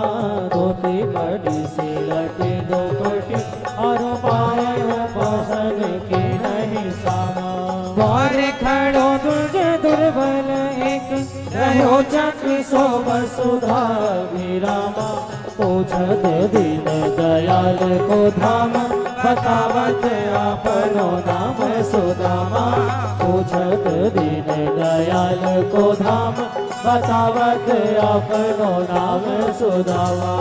धोती बड़ी सी लटी दोपटी, और पाए पसन के नहीं सामा। द्वार खड़ो तुझे दुर्बल एक, रहो चक सो वसुधा विरामा। पूछत दीन दयाल को धाम, बतावत आपनो नाम सुदामा। पूछत दीन दयाल को धाम, बतावत आपनो नाम सुदामा।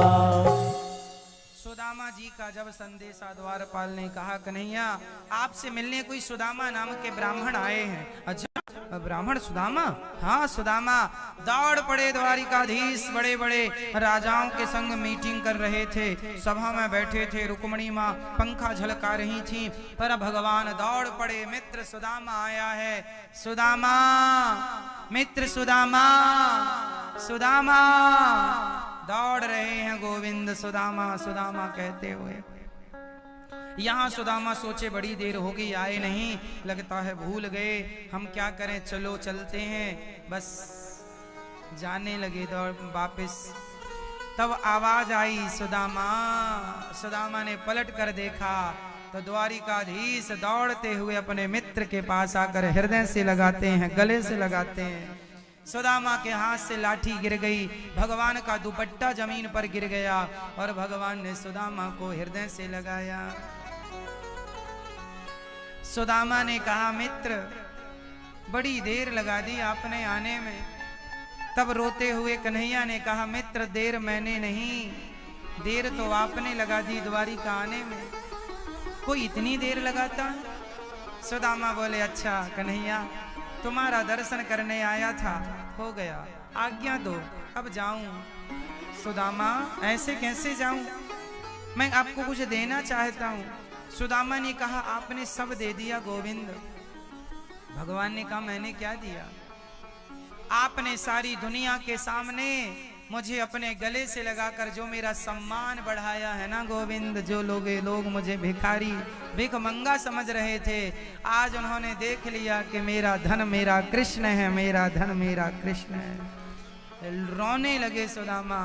सुदामा जी का जब संदेशा द्वारपाल ने कहा, कन्हैया आपसे मिलने कोई सुदामा नाम के ब्राह्मण आए हैं। अच्छा ब्राह्मण सुदामा? हाँ सुदामा। दौड़ पड़े द्वारिकाधीश, बड़े बड़े राजाओं के संग मीटिंग कर रहे थे, सभा में बैठे थे। रुक्मणी माँ पंखा झलका रही थी, पर भगवान दौड़ पड़े, मित्र सुदामा आया है। सुदामा, मित्र सुदामा, सुदामा। दौड़ रहे हैं गोविंद सुदामा सुदामा कहते हुए। यहाँ सुदामा सोचे बड़ी देर हो गई, आए नहीं, लगता है भूल गए, हम क्या करें, चलो चलते हैं। बस जाने लगे दौड़ वापिस। तब आवाज आई सुदामा। सुदामा ने पलट कर देखा तो द्वारिकाधीश दौड़ते हुए अपने मित्र के पास आकर हृदय से लगाते हैं, गले से लगाते हैं। सुदामा के हाथ से लाठी गिर गई, भगवान का दुपट्टा जमीन पर गिर गया और भगवान ने सुदामा को हृदय से लगाया। सुदामा ने कहा, मित्र बड़ी देर लगा दी आपने आने में। तब रोते हुए कन्हैया ने कहा, मित्र देर मैंने नहीं, देर तो आपने लगा दी द्वारिका आने में। कोई इतनी देर लगाता है? सुदामा बोले, अच्छा कन्हैया तुम्हारा दर्शन करने आया था, हो गया, आज्ञा दो अब जाऊं। सुदामा, ऐसे कैसे जाऊं, मैं आपको कुछ देना चाहता हूं। सुदामा ने कहा, आपने सब दे दिया गोविंद। भगवान ने कहा, मैंने क्या दिया? आपने सारी दुनिया के सामने मुझे अपने गले से लगाकर जो मेरा सम्मान बढ़ाया है ना गोविंद। जो लोग मुझे भिखारी भिखमंगा समझ रहे थे, आज उन्होंने देख लिया कि मेरा धन मेरा कृष्ण है, मेरा धन मेरा कृष्ण है। रोने लगे सुदामा।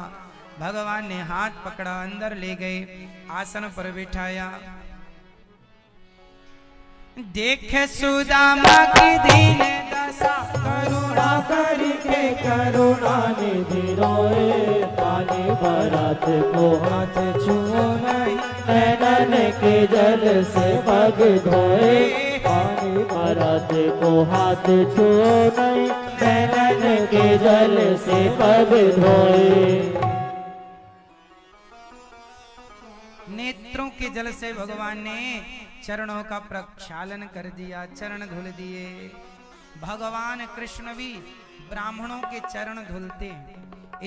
भगवान ने हाथ पकड़ा, अंदर ले गए, आसन पर बिठाया। देखे सुदामा की दीन दशा, करुणा करके करुणा निधि रोए। पानी भरत को हाथ छुओ नहीं, नैनन के जल से पग धोए। पानी भरत को हाथ छुओ नहीं, नैनन के जल से पग धोए। नेत्रों के जल से भगवान ने चरणों का प्रक्षालन कर दिया, चरण धुल दिए। भगवान कृष्ण भी ब्राह्मणों के चरण धुलते हैं।